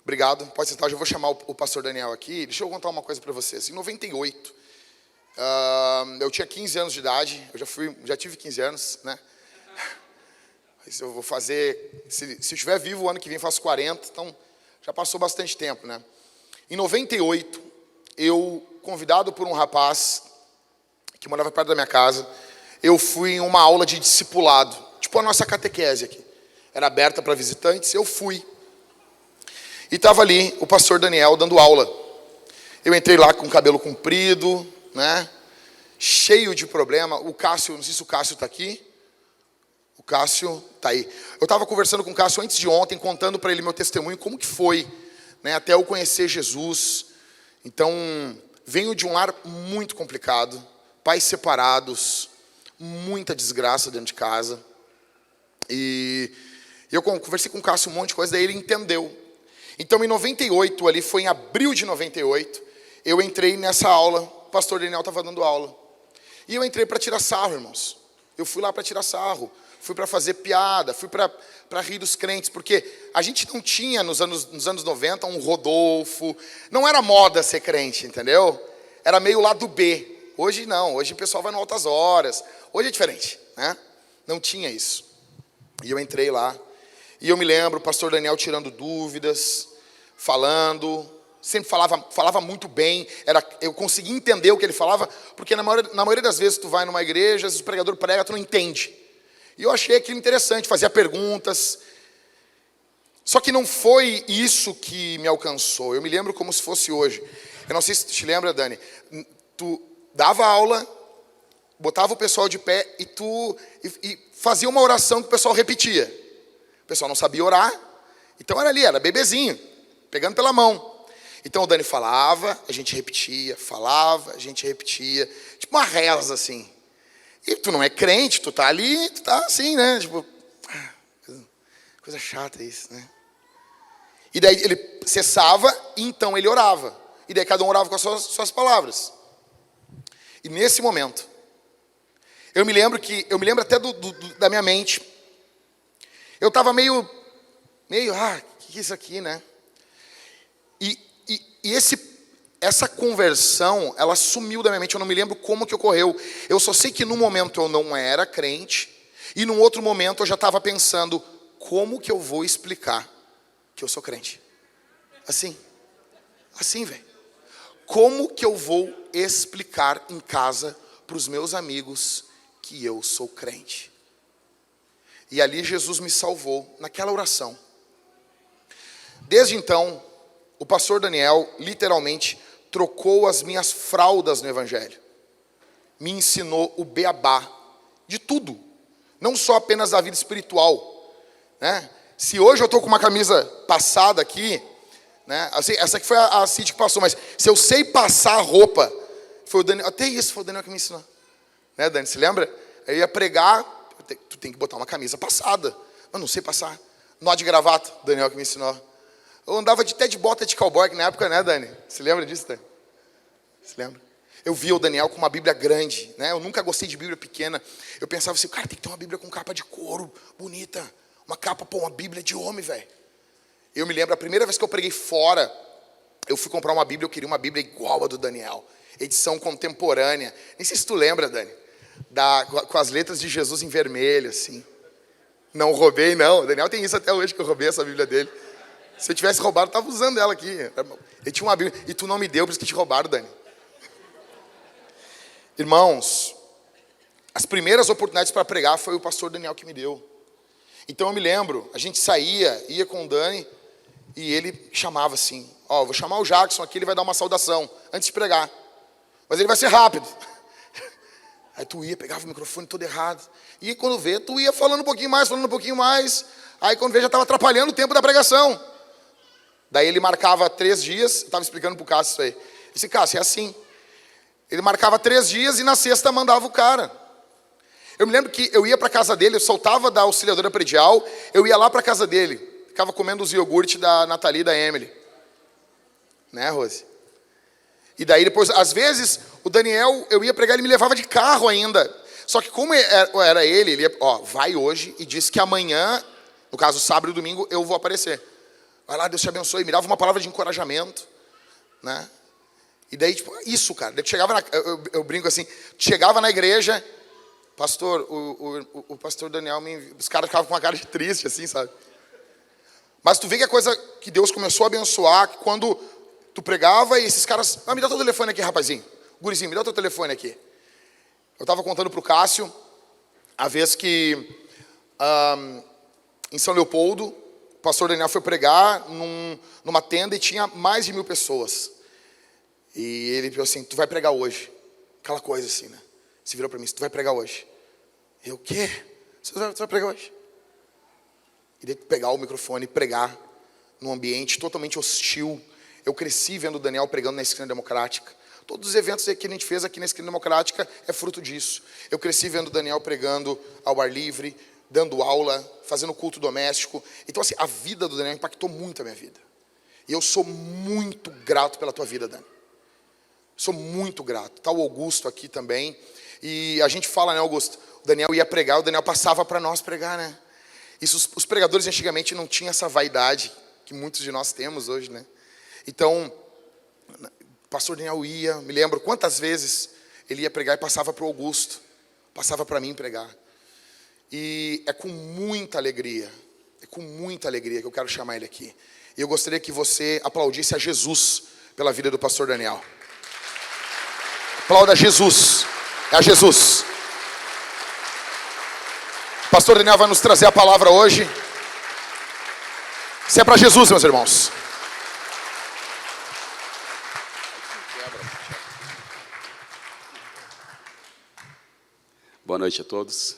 Obrigado, pode sentar, eu já vou chamar o pastor Daniel aqui. Deixa eu contar uma coisa para vocês. Em 98, eu tinha 15 anos de idade, eu já tive 15 anos, né? Mas eu vou fazer, se eu estiver vivo o ano que vem faço 40, então já passou bastante tempo, né? Em 98, eu, convidado por um rapaz que morava perto da minha casa, eu fui em uma aula de discipulado, tipo a nossa catequese aqui. Era aberta para visitantes, eu fui. E estava ali o pastor Daniel dando aula. Eu entrei lá com o cabelo comprido, né? Cheio de problema. O Cássio, não sei se o Cássio está aqui. O Cássio está aí. Eu estava conversando com o Cássio antes de ontem, contando para ele meu testemunho, como que foi, né, até eu conhecer Jesus. Então, venho de um lar muito complicado, pais separados, muita desgraça dentro de casa. E eu conversei com o Cássio um monte de coisa, daí ele entendeu. Então, em 98, ali foi em abril de 98, eu entrei nessa aula, o pastor Daniel estava dando aula. E eu entrei para tirar sarro, irmãos. Eu fui lá para tirar sarro, fui para fazer piada, fui para rir dos crentes, porque a gente não tinha, nos anos 90, um Rodolfo, não era moda ser crente, entendeu? Era meio lado B. Hoje não, hoje o pessoal vai no Altas Horas, hoje é diferente, né? Não tinha isso. E eu entrei lá, e eu me lembro, o pastor Daniel tirando dúvidas, falando, sempre falava muito bem, eu conseguia entender o que ele falava, porque na maioria das vezes tu vai numa igreja, o pregador prega, tu não entende. E eu achei aquilo interessante, fazia perguntas. Só que não foi isso que me alcançou, eu me lembro como se fosse hoje. Eu não sei se tu te lembra, Dani, tu dava aula, botava o pessoal de pé e fazia uma oração que o pessoal repetia. O pessoal não sabia orar, então era bebezinho, pegando pela mão. Então o Dani falava, a gente repetia, falava, a gente repetia, tipo uma reza assim. E tu não é crente, tu tá ali, tu tá assim, né? Tipo, coisa chata isso, né? E daí ele cessava e então ele orava. E daí cada um orava com as suas palavras. E nesse momento, eu me lembro até da minha mente. Eu estava meio, que é isso aqui, né? E essa conversão, ela sumiu da minha mente, eu não me lembro como que ocorreu. Eu só sei que num momento eu não era crente, e num outro momento eu já estava pensando, como que eu vou explicar que eu sou crente? Assim, velho. Como que eu vou explicar em casa para os meus amigos que eu sou crente? E ali Jesus me salvou, naquela oração. Desde então, o pastor Daniel, literalmente, trocou as minhas fraldas no Evangelho. Me ensinou o beabá de tudo. Não só apenas da vida espiritual, né? Se hoje eu estou com uma camisa passada aqui, né? Assim, essa aqui foi a Cid que passou, mas se eu sei passar a roupa, foi o Daniel, até isso foi o Daniel que me ensinou. Né, Dani, se lembra? Eu ia pregar, tu tem que botar uma camisa passada. Eu não sei passar. Nó de gravata, Daniel que me ensinou. Eu andava até de bota de cowboy, que na época, né, Dani? Se lembra disso, Dani? Se lembra? Eu via o Daniel com uma Bíblia grande, né? Eu nunca gostei de Bíblia pequena. Eu pensava assim, cara, tem que ter uma Bíblia com capa de couro, bonita. Uma capa, uma Bíblia de homem, velho. Eu me lembro, a primeira vez que eu preguei fora, eu fui comprar uma Bíblia, eu queria uma Bíblia igual a do Daniel. Edição contemporânea. Nem sei se tu lembra, Dani. com as letras de Jesus em vermelho, assim. Não roubei, não. O Daniel tem isso até hoje, que eu roubei essa Bíblia dele. Se eu tivesse roubado, eu estava usando ela aqui. Ele tinha uma Bíblia, e tu não me deu, por isso que te roubaram, Dani. Irmãos, as primeiras oportunidades para pregar foi o pastor Daniel que me deu. Então eu me lembro, a gente saía, ia com o Dani, e ele chamava assim, vou chamar o Jackson aqui, ele vai dar uma saudação, antes de pregar. Mas ele vai ser rápido. Aí tu ia, pegava o microfone todo errado. E quando vê, tu ia falando um pouquinho mais. Aí quando vê, já estava atrapalhando o tempo da pregação. Daí ele marcava 3 dias, eu estava explicando para o Cássio isso aí. Eu disse, Cássio, é assim. Ele marcava 3 dias e na sexta mandava o cara. Eu me lembro que eu ia para a casa dele, eu soltava da auxiliadora predial, eu ia lá para a casa dele. Ficava comendo os iogurtes da Nathalie e da Emily. Né, Rose? E daí depois, às vezes, o Daniel, eu ia pregar, ele me levava de carro ainda. Só que como era ele ia, vai hoje e diz que amanhã, no caso sábado e domingo, eu vou aparecer. Vai lá, Deus te abençoe. Me dava uma palavra de encorajamento, né? E daí, tipo, isso, cara. Daí chegava eu brinco assim, chegava na igreja, pastor, o pastor Daniel, os caras ficavam com uma cara de triste, assim, sabe? Mas tu vê que a coisa que Deus começou a abençoar, que quando tu pregava e esses caras, me dá teu telefone aqui, rapazinho. Gurizinho, me dá teu telefone aqui. Eu estava contando para o Cássio, a vez que em São Leopoldo, o pastor Daniel foi pregar numa tenda e tinha mais de 1000 pessoas. E ele falou assim, tu vai pregar hoje. Aquela coisa assim, né? Se virou para mim, tu vai pregar hoje. Eu, o quê? Você vai pregar hoje? E daí pegar o microfone e pregar num ambiente totalmente hostil. Eu cresci vendo o Daniel pregando na Esquina Democrática. Todos os eventos que a gente fez aqui na Esquina Democrática é fruto disso. Eu cresci vendo o Daniel pregando ao ar livre, dando aula, fazendo culto doméstico. Então, assim, a vida do Daniel impactou muito a minha vida. E eu sou muito grato pela tua vida, Dani. Sou muito grato. Está o Augusto aqui também. E a gente fala, né, Augusto? O Daniel ia pregar, o Daniel passava para nós pregar, né? Isso, os pregadores antigamente não tinham essa vaidade que muitos de nós temos hoje, né? Então, o pastor Daniel ia, me lembro quantas vezes ele ia pregar e passava para o Augusto, passava para mim pregar. E é com muita alegria que eu quero chamar ele aqui. E eu gostaria que você aplaudisse a Jesus pela vida do pastor Daniel. Aplauda a Jesus, é a Jesus. O pastor Daniel vai nos trazer a palavra hoje. Isso é para Jesus, meus irmãos. Boa noite a todos.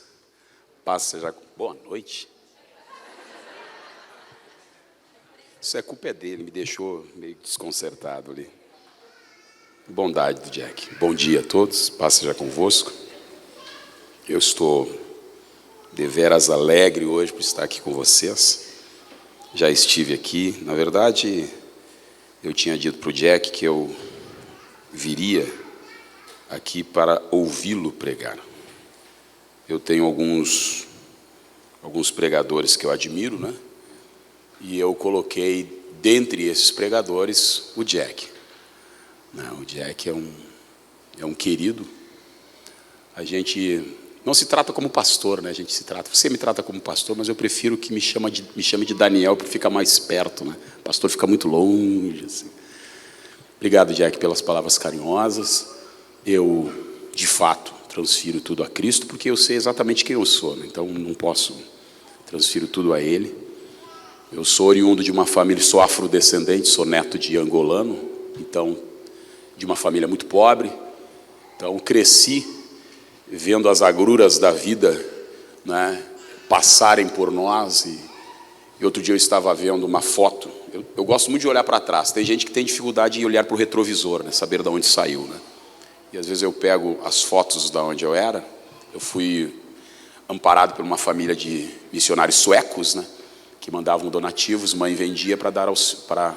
Paz seja... Boa noite. Isso é culpa dele, me deixou meio desconcertado ali. Bondade do Jack. Bom dia a todos, paz seja convosco. Eu estou deveras alegre hoje por estar aqui com vocês. Já estive aqui, na verdade, eu tinha dito para o Jack que eu viria aqui para ouvi-lo pregar. Eu tenho alguns pregadores que eu admiro, né? E eu coloquei, dentre esses pregadores, o Jack. Não, o Jack é um querido. A gente não se trata como pastor, né? Você me trata como pastor, mas eu prefiro que me chame de Daniel para ficar mais perto, né? O pastor fica muito longe, assim. Obrigado, Jack, pelas palavras carinhosas. Eu, de fato, transfiro tudo a Cristo, porque eu sei exatamente quem eu sou, né? Então não posso transfiro tudo a Ele. Eu sou oriundo de uma família, sou afrodescendente, sou neto de angolano, então, de uma família muito pobre. Então, cresci vendo as agruras da vida, né, passarem por nós. E outro dia eu estava vendo uma foto. Eu gosto muito de olhar para trás. Tem gente que tem dificuldade em olhar para o retrovisor, né, saber de onde saiu, né? E às vezes eu pego as fotos de onde eu era. Eu fui amparado por uma família de missionários suecos, né, que mandavam donativos, mãe vendia para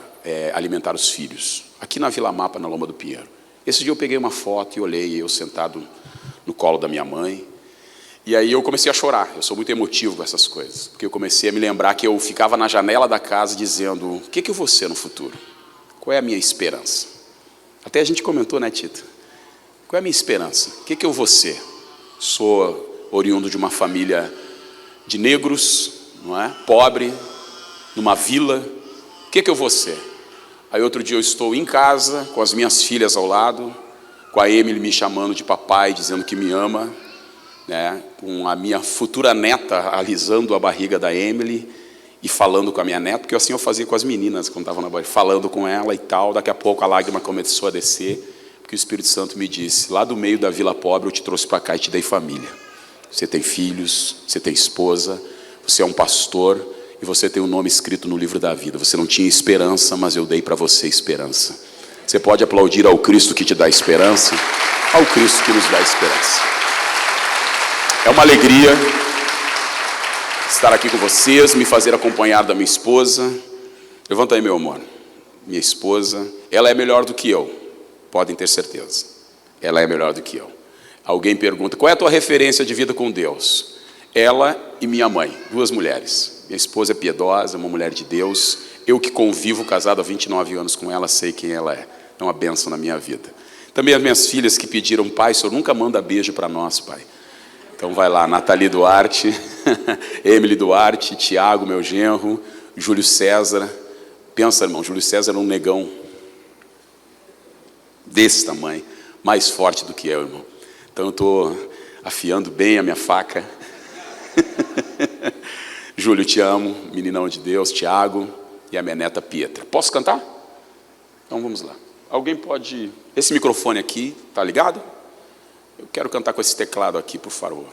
alimentar os filhos. Aqui na Vila Mapa, na Loma do Pinheiro. Esse dia eu peguei uma foto e olhei, eu sentado no colo da minha mãe. E aí eu comecei a chorar. Eu sou muito emotivo com essas coisas. Porque eu comecei a me lembrar que eu ficava na janela da casa dizendo, o que eu vou ser no futuro? Qual é a minha esperança? Até a gente comentou, né, Tita? Qual é a minha esperança? O que eu vou ser? Sou oriundo de uma família de negros, não é? Pobre, numa vila. O que eu vou ser? Aí outro dia eu estou em casa, com as minhas filhas ao lado, com a Emily me chamando de papai, dizendo que me ama, né? Com a minha futura neta alisando a barriga da Emily e falando com a minha neta, porque assim eu fazia com as meninas quando estavam na barriga, falando com ela e tal. Daqui a pouco a lágrima começou a descer, porque o Espírito Santo me disse: lá do meio da vila pobre eu te trouxe para cá e te dei família. Você tem filhos, você tem esposa, você é um pastor e você tem um nome escrito no livro da vida. Você não tinha esperança, mas eu dei para você esperança. Você pode aplaudir ao Cristo que te dá esperança, ao Cristo que nos dá esperança. É uma alegria estar aqui com vocês, me fazer acompanhar da minha esposa. Levanta aí, meu amor. Minha esposa, ela é melhor do que eu, podem ter certeza. Ela é melhor do que eu. Alguém pergunta: qual é a tua referência de vida com Deus? Ela e minha mãe, duas mulheres. Minha esposa é piedosa, uma mulher de Deus. Eu que convivo, casado há 29 anos com ela, sei quem ela é. É uma bênção na minha vida. Também as minhas filhas que pediram: pai, o senhor nunca manda beijo para nós, pai. Então vai lá, Nathalie Duarte, Emily Duarte, Tiago, meu genro, Júlio César. Pensa, irmão, Júlio César era um negão desse tamanho, mais forte do que eu, irmão. Então eu estou afiando bem a minha faca. Júlio, te amo, meninão de Deus, Tiago e a minha neta Pietra. Posso cantar? Então vamos lá. Alguém pode... Esse microfone aqui, tá ligado? Eu quero cantar com esse teclado aqui, por favor.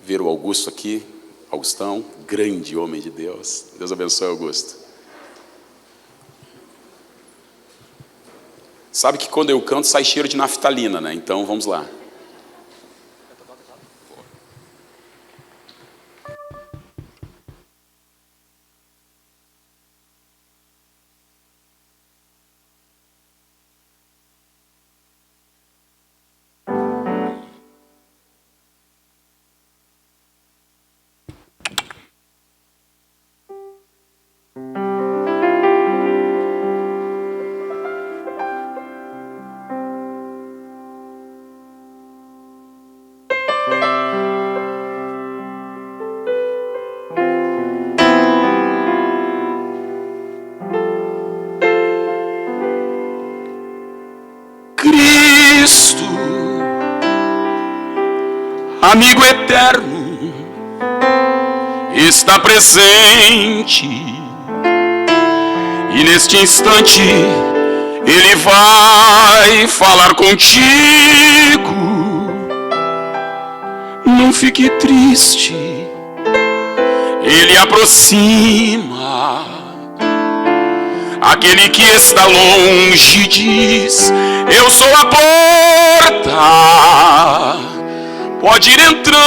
Ver o Augusto aqui, Augustão, grande homem de Deus. Deus abençoe, Augusto. Sabe que quando eu canto sai cheiro de naftalina, né? Então vamos lá. Cristo, amigo eterno, está presente e neste instante Ele vai falar contigo. Não fique triste, Ele aproxima. Aquele que está longe diz: eu sou a porta, pode ir entrando,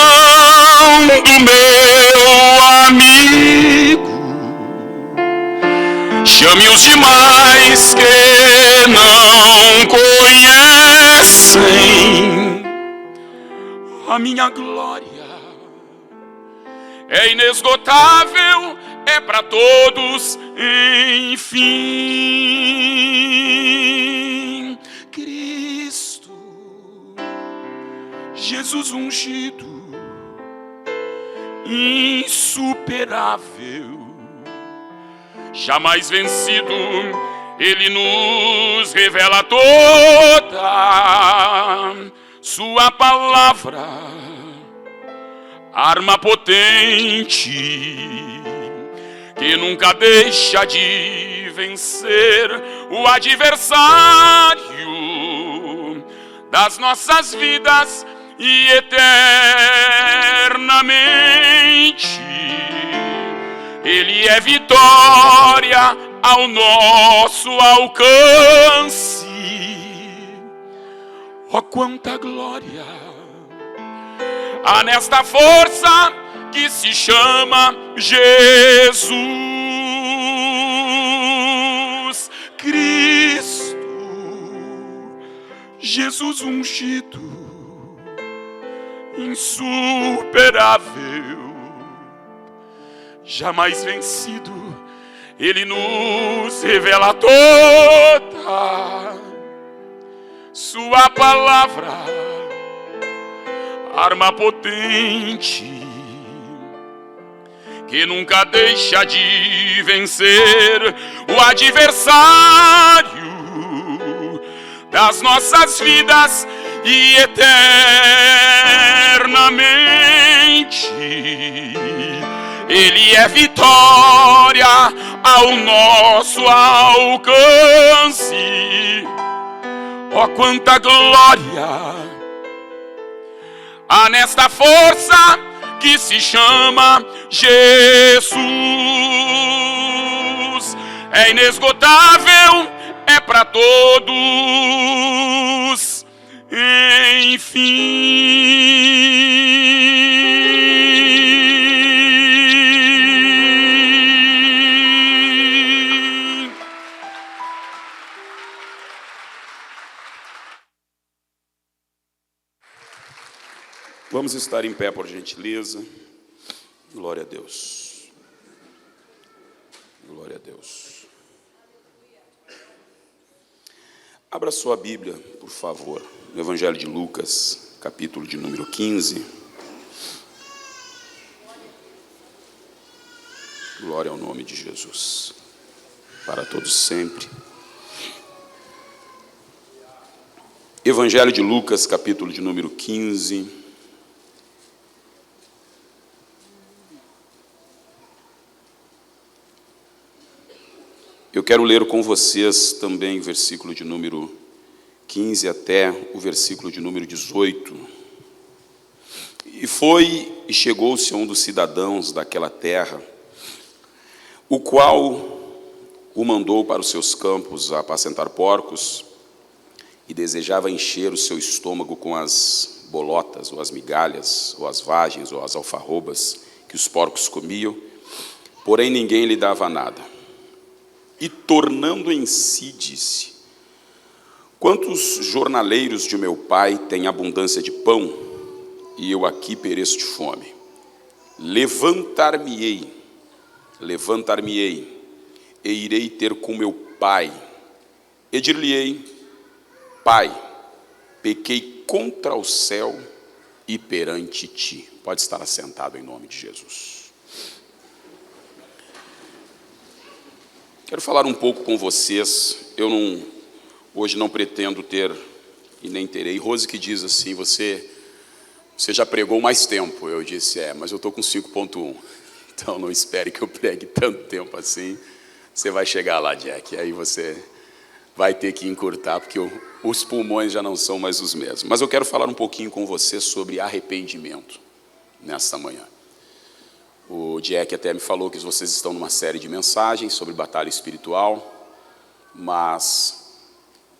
meu amigo. Chame os demais que não conhecem. A minha glória é inesgotável, é para todos, enfim. Cristo, Jesus ungido, insuperável, jamais vencido, Ele nos revela toda sua palavra, arma potente que nunca deixa de vencer o adversário das nossas vidas e eternamente Ele é vitória ao nosso alcance. Oh, quanta glória há nesta força que se chama Jesus. Cristo, Jesus ungido, insuperável, jamais vencido, Ele nos revela toda sua palavra, arma potente que nunca deixa de vencer o adversário das nossas vidas e eternamente. Ele é vitória ao nosso alcance. Oh, quanta glória há nesta força que se chama Jesus. É inesgotável, é para todos, enfim. Vamos estar em pé, por gentileza. Glória a Deus. Glória a Deus. Abra sua Bíblia, por favor, no Evangelho de Lucas, capítulo de número 15. Glória ao nome de Jesus, para todos sempre. Evangelho de Lucas, capítulo de número 15. Eu quero ler com vocês também o versículo de número 15 até o versículo de número 18. E chegou-se um dos cidadãos daquela terra, o qual o mandou para os seus campos a apacentar porcos, e desejava encher o seu estômago com as bolotas, ou as migalhas, ou as vagens, ou as alfarrobas que os porcos comiam, porém ninguém lhe dava nada. E tornando em si, disse: quantos jornaleiros de meu pai têm abundância de pão, e eu aqui pereço de fome? Levantar-me-ei, e irei ter com meu pai, e dir-lhe-ei: Pai, pequei contra o céu e perante ti. Pode estar assentado em nome de Jesus. Quero falar um pouco com vocês. Hoje não pretendo ter, e nem terei. Rose que diz assim: você já pregou mais tempo. Eu disse: mas eu estou com 5.1. Então não espere que eu pregue tanto tempo assim. Você vai chegar lá, Jack. Aí você vai ter que encurtar, porque os pulmões já não são mais os mesmos. Mas eu quero falar um pouquinho com você sobre arrependimento nesta manhã. O Jack até me falou que vocês estão numa série de mensagens sobre batalha espiritual, mas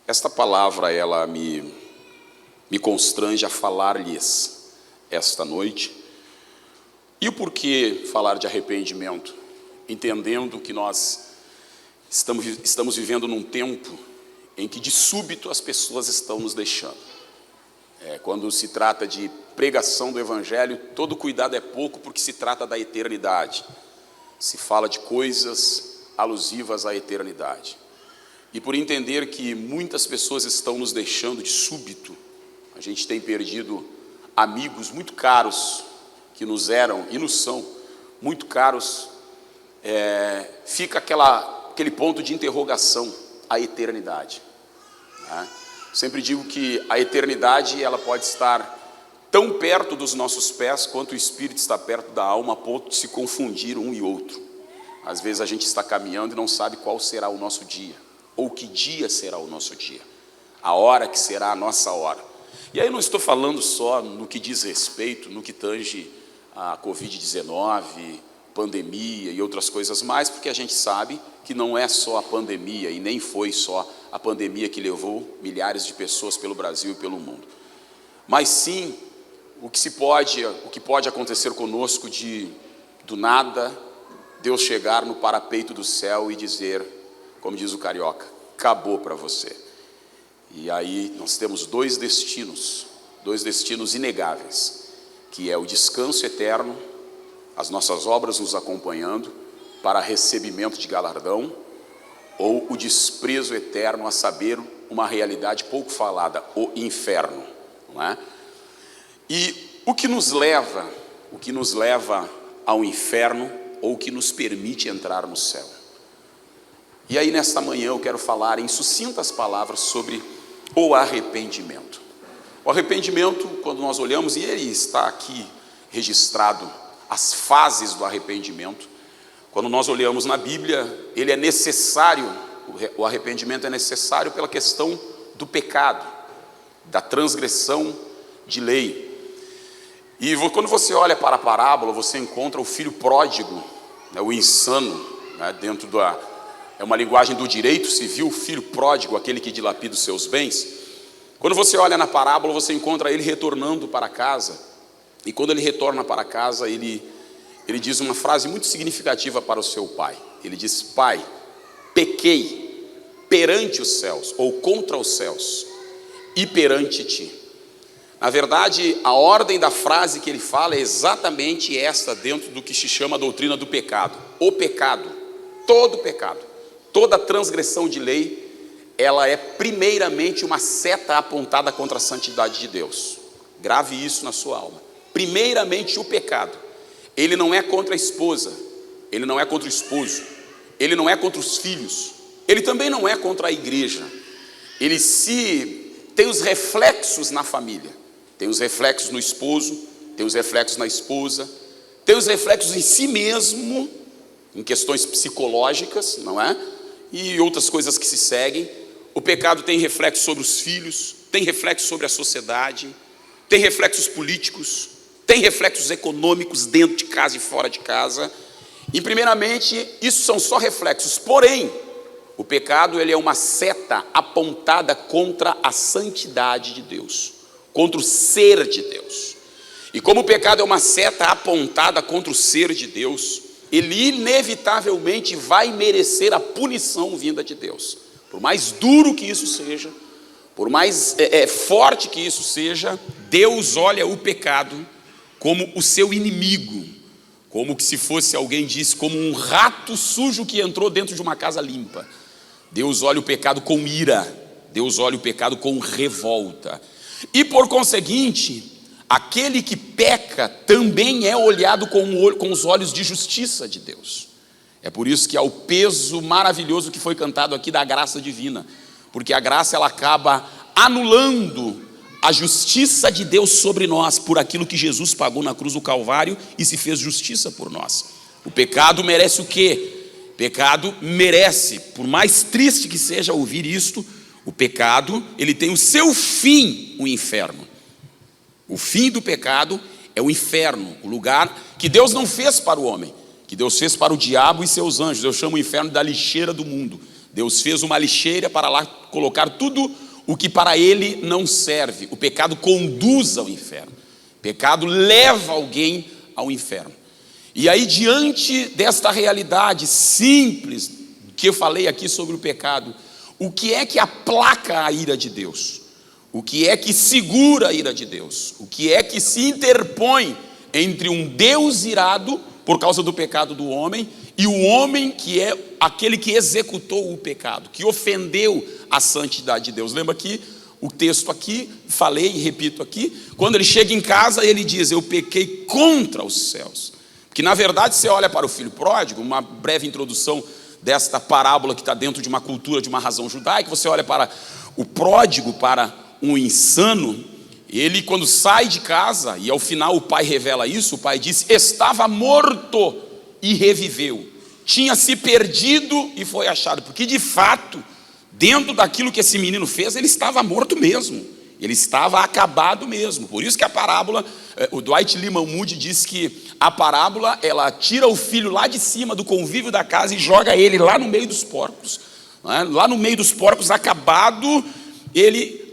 esta palavra, ela me constrange a falar-lhes esta noite. E o porquê falar de arrependimento? Entendendo que nós estamos vivendo num tempo em que de súbito as pessoas estão nos deixando. Quando se trata de pregação do Evangelho, todo cuidado é pouco, porque se trata da eternidade. Se fala de coisas alusivas à eternidade. E por entender que muitas pessoas estão nos deixando de súbito, a gente tem perdido amigos muito caros, que nos eram e nos são muito caros, fica aquele ponto de interrogação, a eternidade. Né? Sempre digo que a eternidade, ela pode estar tão perto dos nossos pés quanto o Espírito está perto da alma, a ponto de se confundir um e outro. Às vezes a gente está caminhando e não sabe qual será o nosso dia, ou que dia será o nosso dia, a hora que será a nossa hora. E aí eu não estou falando só no que diz respeito, no que tange a Covid-19, pandemia e outras coisas mais, porque a gente sabe que não é só a pandemia, e nem foi só a pandemia que levou milhares de pessoas pelo Brasil e pelo mundo. Mas sim, o que pode acontecer conosco do nada, Deus chegar no parapeito do céu e dizer, como diz o carioca, acabou para você. E aí nós temos dois destinos inegáveis, que é o descanso eterno, as nossas obras nos acompanhando para recebimento de galardão, ou o desprezo eterno, a saber, uma realidade pouco falada, o inferno, não é? E O que nos leva ao inferno ou o que nos permite entrar no céu? E aí nesta manhã eu quero falar em sucintas palavras sobre o arrependimento. O arrependimento, quando nós olhamos, e ele está aqui registrado, as fases do arrependimento. Quando nós olhamos na Bíblia, ele é necessário, o arrependimento é necessário pela questão do pecado, da transgressão de lei. E quando você olha para a parábola, você encontra o filho pródigo, o insano, dentro é uma linguagem do direito civil, o filho pródigo, aquele que dilapida os seus bens. Quando você olha na parábola, você encontra ele retornando para casa. E quando ele retorna para casa, ele diz uma frase muito significativa para o seu pai. Ele diz: pai, pequei perante os céus, ou contra os céus, e perante ti. Na verdade, a ordem da frase que ele fala é exatamente esta, dentro do que se chama a doutrina do pecado. O pecado, todo pecado, toda transgressão de lei, ela é primeiramente uma seta apontada contra a santidade de Deus. Grave isso na sua alma. Primeiramente o pecado, ele não é contra a esposa, ele não é contra o esposo, ele não é contra os filhos, ele também não é contra a igreja. Ele tem os reflexos na família, tem os reflexos no esposo, tem os reflexos na esposa, tem os reflexos em si mesmo, em questões psicológicas, não é? E outras coisas que se seguem. O pecado tem reflexo sobre os filhos, tem reflexo sobre a sociedade, tem reflexos políticos, tem reflexos econômicos dentro de casa e fora de casa. E primeiramente, isso são só reflexos. Porém, o pecado, ele é uma seta apontada contra a santidade de Deus, contra o ser de Deus. E como o pecado é uma seta apontada contra o ser de Deus, ele inevitavelmente vai merecer a punição vinda de Deus. Por mais duro que isso seja, por mais forte que isso seja, Deus olha o pecado como o seu inimigo, como que se fosse, alguém disse, como um rato sujo que entrou dentro de uma casa limpa. Deus olha o pecado com ira, Deus olha o pecado com revolta. E por conseguinte, aquele que peca também é olhado com os olhos de justiça de Deus. É por isso que há o peso maravilhoso que foi cantado aqui da graça divina, porque a graça, ela acaba anulando a justiça de Deus sobre nós, por aquilo que Jesus pagou na cruz do Calvário e se fez justiça por nós. O pecado merece o quê? O pecado merece, por mais triste que seja ouvir isto, o pecado, ele tem o seu fim, o inferno. O fim do pecado é o inferno, o lugar que Deus não fez para o homem, que Deus fez para o diabo e seus anjos. Eu chamo o inferno da lixeira do mundo. Deus fez uma lixeira para lá colocar tudo o que para ele não serve. O pecado conduz ao inferno. O pecado leva alguém ao inferno. E aí, diante desta realidade simples que eu falei aqui sobre o pecado, o que é que aplaca a ira de Deus? O que é que segura a ira de Deus? O que é que se interpõe entre um Deus irado por causa do pecado do homem e o homem que é aquele que executou o pecado, que ofendeu a santidade de Deus? Lembra que o texto aqui, falei e repito aqui, quando ele chega em casa, ele diz: eu pequei contra os céus. Porque na verdade, você olha para o filho pródigo, uma breve introdução desta parábola que está dentro de uma cultura, de uma razão judaica, você olha para o pródigo, para um insano, ele quando sai de casa, e ao final o pai revela isso, o pai diz: estava morto e reviveu, tinha se perdido e foi achado, porque de fato, dentro daquilo que esse menino fez, ele estava morto mesmo, ele estava acabado mesmo. Por isso que a parábola, o Dwight Lyman Moody diz que a parábola, ela tira o filho lá de cima do convívio da casa e joga ele lá no meio dos porcos, lá no meio dos porcos, acabado.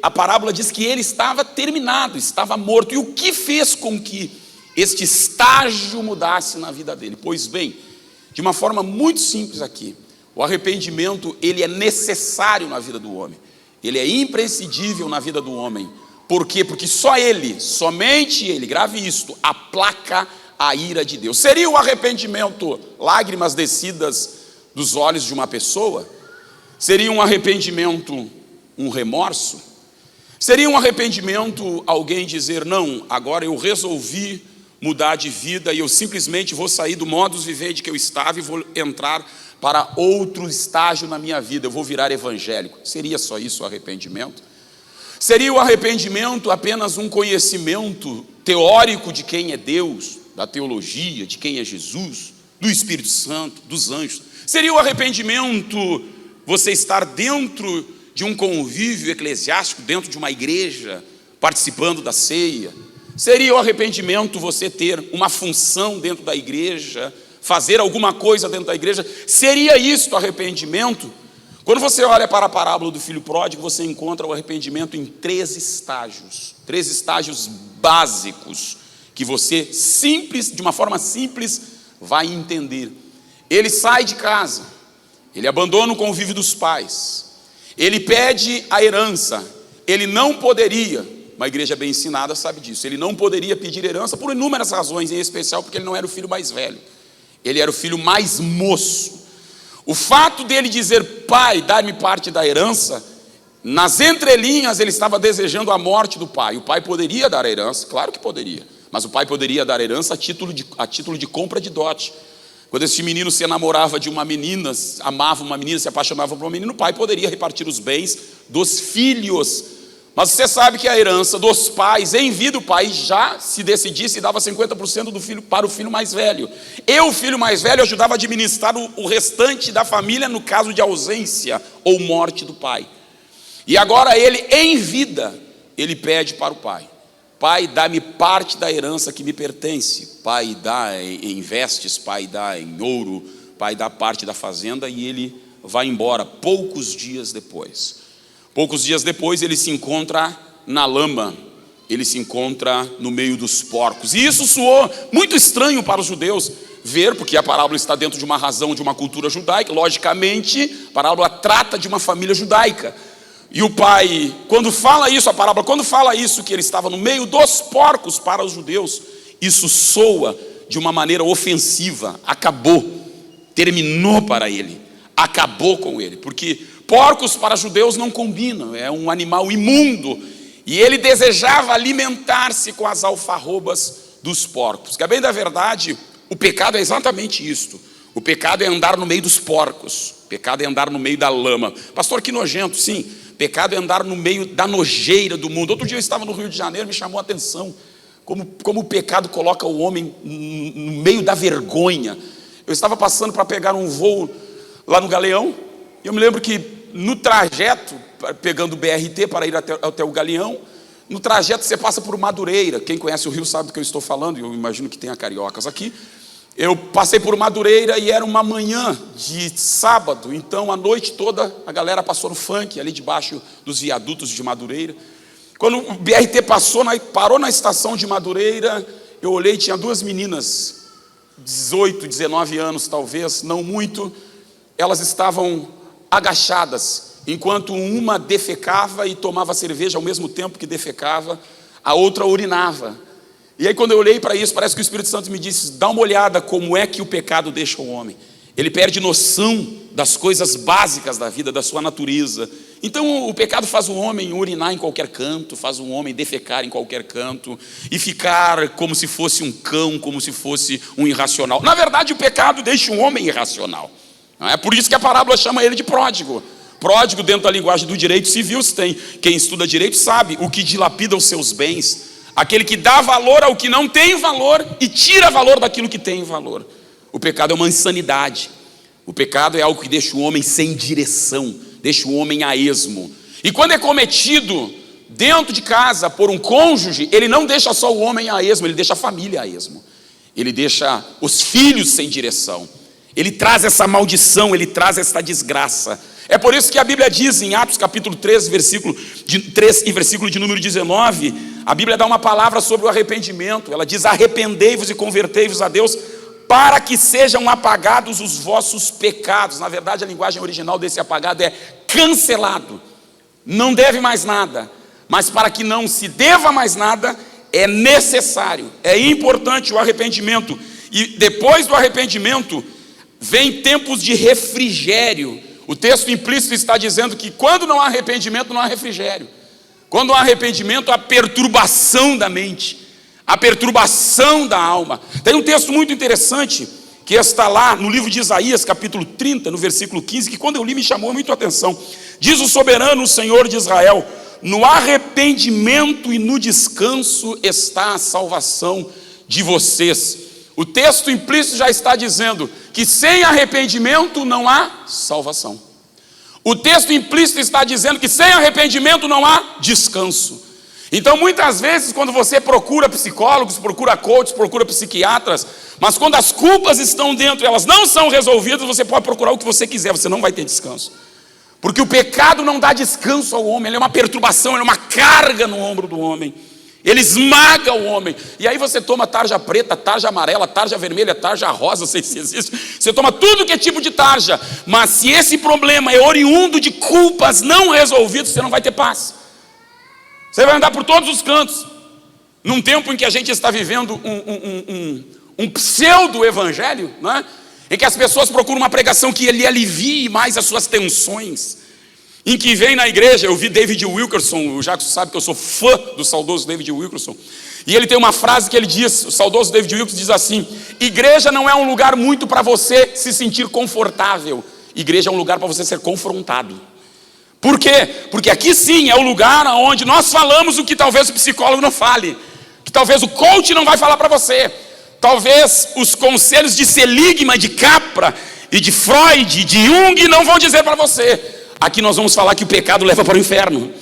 A parábola diz que ele estava terminado, estava morto. E o que fez com que este estágio mudasse na vida dele? Pois bem, de uma forma muito simples aqui, o arrependimento, ele é necessário na vida do homem, ele é imprescindível na vida do homem. Por quê? Porque só ele, somente ele, grave isto, aplaca a ira de Deus. Seria o arrependimento lágrimas descidas dos olhos de uma pessoa? Seria um arrependimento um remorso? Seria um arrependimento alguém dizer, não, agora eu resolvi mudar de vida e eu simplesmente vou sair do modus vivendi que eu estava e vou entrar para outro estágio na minha vida, eu vou virar evangélico. Seria só isso o arrependimento? Seria o arrependimento apenas um conhecimento teórico de quem é Deus, da teologia, de quem é Jesus, do Espírito Santo, dos anjos? Seria o arrependimento você estar dentro de um convívio eclesiástico, dentro de uma igreja, participando da ceia? Seria o arrependimento você ter uma função dentro da igreja, fazer alguma coisa dentro da igreja? Seria isto arrependimento? Quando você olha para a parábola do filho pródigo, você encontra o arrependimento em 3 estágios básicos, que você de uma forma simples, vai entender. Ele sai de casa, ele abandona o convívio dos pais, ele pede a herança, ele não poderia, uma igreja bem ensinada sabe disso, ele não poderia pedir herança por inúmeras razões, em especial porque ele não era o filho mais velho, ele era o filho mais moço. O fato dele dizer, pai, dá-me parte da herança, nas entrelinhas ele estava desejando a morte do pai. O pai poderia dar a herança, claro que poderia, mas o pai poderia dar a herança a título de compra de dote. Quando esse menino se enamorava de uma menina, amava uma menina, se apaixonava por uma menina, o pai poderia repartir os bens dos filhos. Mas você sabe que a herança dos pais, em vida, o pai já se decidisse e dava 50% do filho para o filho mais velho. O filho mais velho, ajudava a administrar o restante da família no caso de ausência ou morte do pai. E agora ele, em vida, ele pede para o pai, pai, dá-me parte da herança que me pertence. Pai, dá em vestes, pai, dá em ouro, pai, dá parte da fazenda, e ele vai embora poucos dias depois. Poucos dias depois ele se encontra na lama, ele se encontra no meio dos porcos. E isso soou muito estranho para os judeus ver, porque a parábola está dentro de uma razão, de uma cultura judaica. Logicamente, a parábola trata de uma família judaica. E o pai, quando fala isso, a parábola, quando fala isso, que ele estava no meio dos porcos para os judeus, isso soa de uma maneira ofensiva. Acabou, terminou para ele, acabou com ele, porque porcos para judeus não combinam, é um animal imundo, e ele desejava alimentar-se com as alfarrobas dos porcos. Que a bem da verdade, o pecado é exatamente isto. O pecado é andar no meio dos porcos, o pecado é andar no meio da lama. Pastor, que nojento. Sim, pecado é andar no meio da nojeira do mundo. Outro dia eu estava no Rio de Janeiro, me chamou a atenção como o pecado coloca o homem no meio da vergonha. Eu estava passando para pegar um voo lá no Galeão, e eu me lembro que no trajeto, pegando o BRT para ir até o Galeão, no trajeto você passa por Madureira. Quem conhece o Rio sabe do que eu estou falando, eu imagino que tenha cariocas aqui. Eu passei por Madureira e era uma manhã de sábado, então a noite toda a galera passou no funk, ali debaixo dos viadutos de Madureira. Quando o BRT parou na estação de Madureira, eu olhei, tinha 2 meninas, 18, 19 anos talvez, não muito. Elas estavam agachadas, enquanto uma defecava e tomava cerveja ao mesmo tempo que defecava, a outra urinava. E aí quando eu olhei para isso, parece que o Espírito Santo me disse, dá uma olhada como é que o pecado deixa o homem. Ele perde noção das coisas básicas da vida, da sua natureza. Então o pecado faz o homem urinar em qualquer canto, faz o homem defecar em qualquer canto, e ficar como se fosse um cão, como se fosse um irracional. Na verdade o pecado deixa o homem irracional. É por isso que a parábola chama ele de pródigo. Pródigo, dentro da linguagem do direito civil, quem estuda direito sabe, o que dilapida os seus bens, aquele que dá valor ao que não tem valor e tira valor daquilo que tem valor. O pecado é uma insanidade. O pecado é algo que deixa o homem sem direção, deixa o homem a esmo. E quando é cometido dentro de casa por um cônjuge, ele não deixa só o homem a esmo, ele deixa a família a esmo. Ele deixa os filhos sem direção. Ele traz essa maldição, ele traz essa desgraça. É por isso que a Bíblia diz em Atos capítulo 3, versículo de número 19, a Bíblia dá uma palavra sobre o arrependimento. Ela diz, arrependei-vos e convertei-vos a Deus, para que sejam apagados os vossos pecados. Na verdade, a linguagem original desse apagado é cancelado. Não deve mais nada. Mas para que não se deva mais nada, é necessário, é importante o arrependimento. E depois do arrependimento, vem tempos de refrigério. O texto implícito está dizendo que quando não há arrependimento, não há refrigério. Quando há arrependimento, há perturbação da mente, a perturbação da alma. Tem um texto muito interessante que está lá no livro de Isaías, capítulo 30, no versículo 15, que quando eu li me chamou muito a atenção. Diz o soberano, o Senhor de Israel: no arrependimento e no descanso está a salvação de vocês. O texto implícito já está dizendo que sem arrependimento não há salvação. O texto implícito está dizendo que sem arrependimento não há descanso. Então, muitas vezes, quando você procura psicólogos, procura coaches, procura psiquiatras, mas quando as culpas estão dentro e elas não são resolvidas, você pode procurar o que você quiser, você não vai ter descanso. Porque o pecado não dá descanso ao homem, ele é uma perturbação, ele é uma carga no ombro do homem. Ele esmaga o homem. E aí você toma tarja preta, tarja amarela, tarja vermelha, tarja rosa, não sei se existe. Você toma tudo que é tipo de tarja. Mas se esse problema é oriundo de culpas não resolvidas, você não vai ter paz. Você vai andar por todos os cantos. Num tempo em que a gente está vivendo um pseudo-evangelho, não é? Em que as pessoas procuram uma pregação que lhe alivie mais as suas tensões. Em que vem na igreja, eu vi David Wilkerson, o Jacques sabe que eu sou fã do saudoso David Wilkerson. E ele tem uma frase que ele diz, o saudoso David Wilkerson diz assim: igreja não é um lugar muito para você se sentir confortável. Igreja é um lugar para você ser confrontado. Por quê? Porque aqui sim é o lugar onde nós falamos o que talvez o psicólogo não fale, que talvez o coach não vai falar para você, talvez os conselhos de Seligman, de Capra e de Freud, de Jung não vão dizer para você. Aqui nós vamos falar que o pecado leva para o inferno.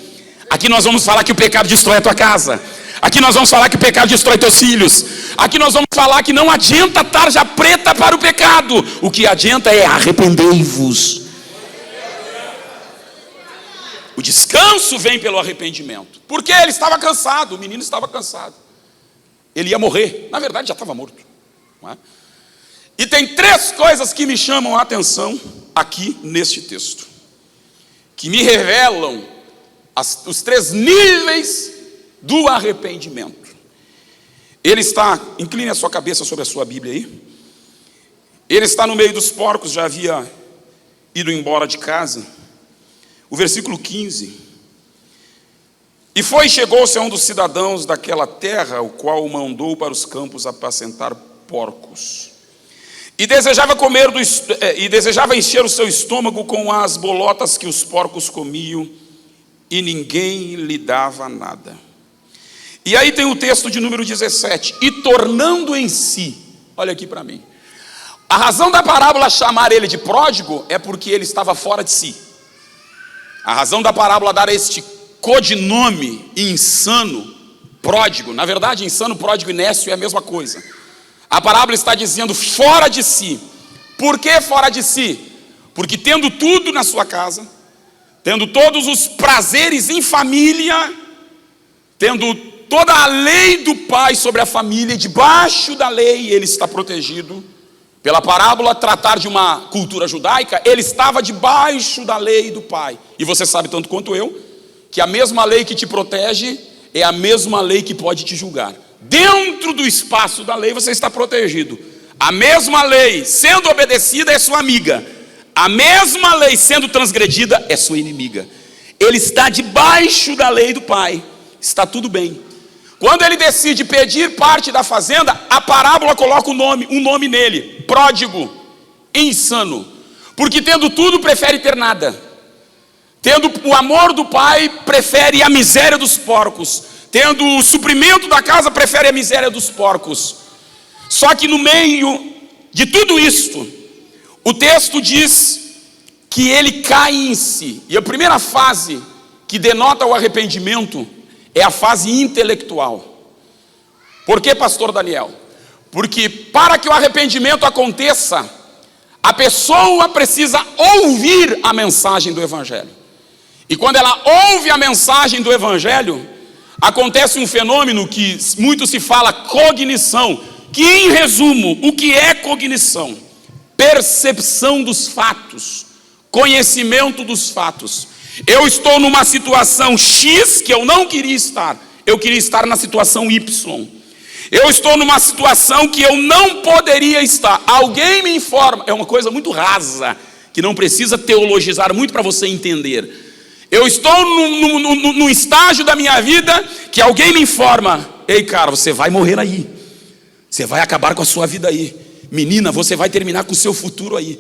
Aqui nós vamos falar que o pecado destrói a tua casa. Aqui nós vamos falar que o pecado destrói teus filhos. Aqui nós vamos falar que não adianta tarja preta para o pecado. O que adianta é arrependei-vos. O descanso vem pelo arrependimento. Porque ele estava cansado, o menino estava cansado. Ele ia morrer, na verdade já estava morto. Não é? E tem três coisas que me chamam a atenção aqui neste texto, que me revelam os três níveis do arrependimento. Ele está, incline a sua cabeça sobre a sua Bíblia aí. Ele está no meio dos porcos, já havia ido embora de casa. O versículo 15. E foi e chegou-se a um dos cidadãos daquela terra, o qual o mandou para os campos apacentar porcos. E desejava encher o seu estômago com as bolotas que os porcos comiam, e ninguém lhe dava nada. E aí tem o texto de número 17. E tornando em si, olha aqui para mim. A razão da parábola chamar ele de pródigo é porque ele estava fora de si. A razão da parábola dar este codinome insano, pródigo, na verdade insano, pródigo e nécio é a mesma coisa. A parábola está dizendo fora de si. Por que fora de si? Porque tendo tudo na sua casa, tendo todos os prazeres em família, tendo toda a lei do pai sobre a família, debaixo da lei ele está protegido. Pela parábola tratar de uma cultura judaica, ele estava debaixo da lei do pai. E você sabe tanto quanto eu, que a mesma lei que te protege é a mesma lei que pode te julgar. Dentro do espaço da lei você está protegido. A mesma lei sendo obedecida é sua amiga. A mesma lei sendo transgredida é sua inimiga. Ele está debaixo da lei do pai. Está tudo bem. Quando ele decide pedir parte da fazenda, a parábola coloca um nome nele: pródigo, insano. Porque tendo tudo, prefere ter nada. Tendo o amor do pai, prefere a miséria dos porcos. Tendo o suprimento da casa, prefere a miséria dos porcos. Só que no meio de tudo isto, o texto diz que ele cai em si. E a primeira fase que denota o arrependimento é a fase intelectual. Por que, pastor Daniel? Porque para que o arrependimento aconteça, a pessoa precisa ouvir a mensagem do Evangelho. E quando ela ouve a mensagem do Evangelho, acontece um fenômeno que muito se fala, cognição. Que em resumo, o que é cognição? Percepção dos fatos, conhecimento dos fatos. Eu estou numa situação X que eu não queria estar. Eu queria estar na situação Y. Eu estou numa situação que eu não poderia estar. Alguém me informa. É uma coisa muito rasa, que não precisa teologizar muito para você entender. Eu estou num estágio da minha vida que alguém me informa: ei, cara, você vai morrer aí. Você vai acabar com a sua vida aí. Menina, você vai terminar com o seu futuro aí.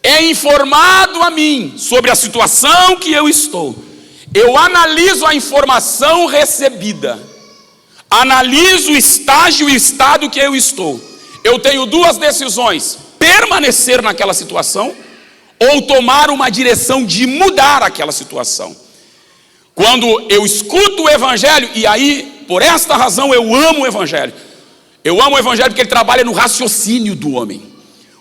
É informado a mim sobre a situação que eu estou. Eu analiso a informação recebida. Analiso o estágio e o estado que eu estou. Eu tenho duas decisões: permanecer naquela situação ou tomar uma direção de mudar aquela situação. Quando eu escuto o Evangelho, e aí, por esta razão, eu amo o Evangelho. Eu amo o Evangelho porque ele trabalha no raciocínio do homem.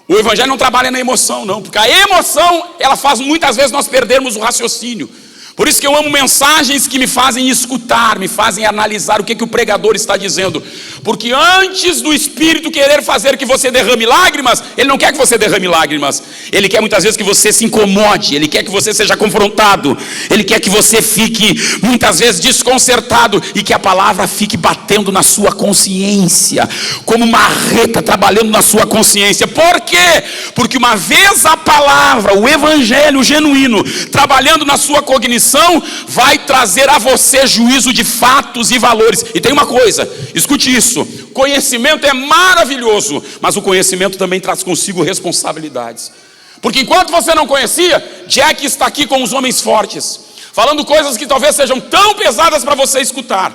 O Evangelho não trabalha na emoção, não, porque a emoção, ela faz muitas vezes nós perdermos o raciocínio. Por isso que eu amo mensagens que me fazem escutar, me fazem analisar o que o pregador está dizendo. Porque antes do Espírito querer fazer que você derrame lágrimas, ele não quer que você derrame lágrimas. Ele quer muitas vezes que você se incomode, ele quer que você seja confrontado, ele quer que você fique muitas vezes desconcertado e que a palavra fique batendo na sua consciência, como marreta trabalhando na sua consciência. Por quê? Porque uma vez a palavra, o Evangelho genuíno, trabalhando na sua cognição, vai trazer a você juízo de fatos e valores. E tem uma coisa, escute isso: conhecimento é maravilhoso, mas o conhecimento também traz consigo responsabilidades. Porque enquanto você não conhecia, Jack está aqui com os homens fortes, falando coisas que talvez sejam tão pesadas para você escutar.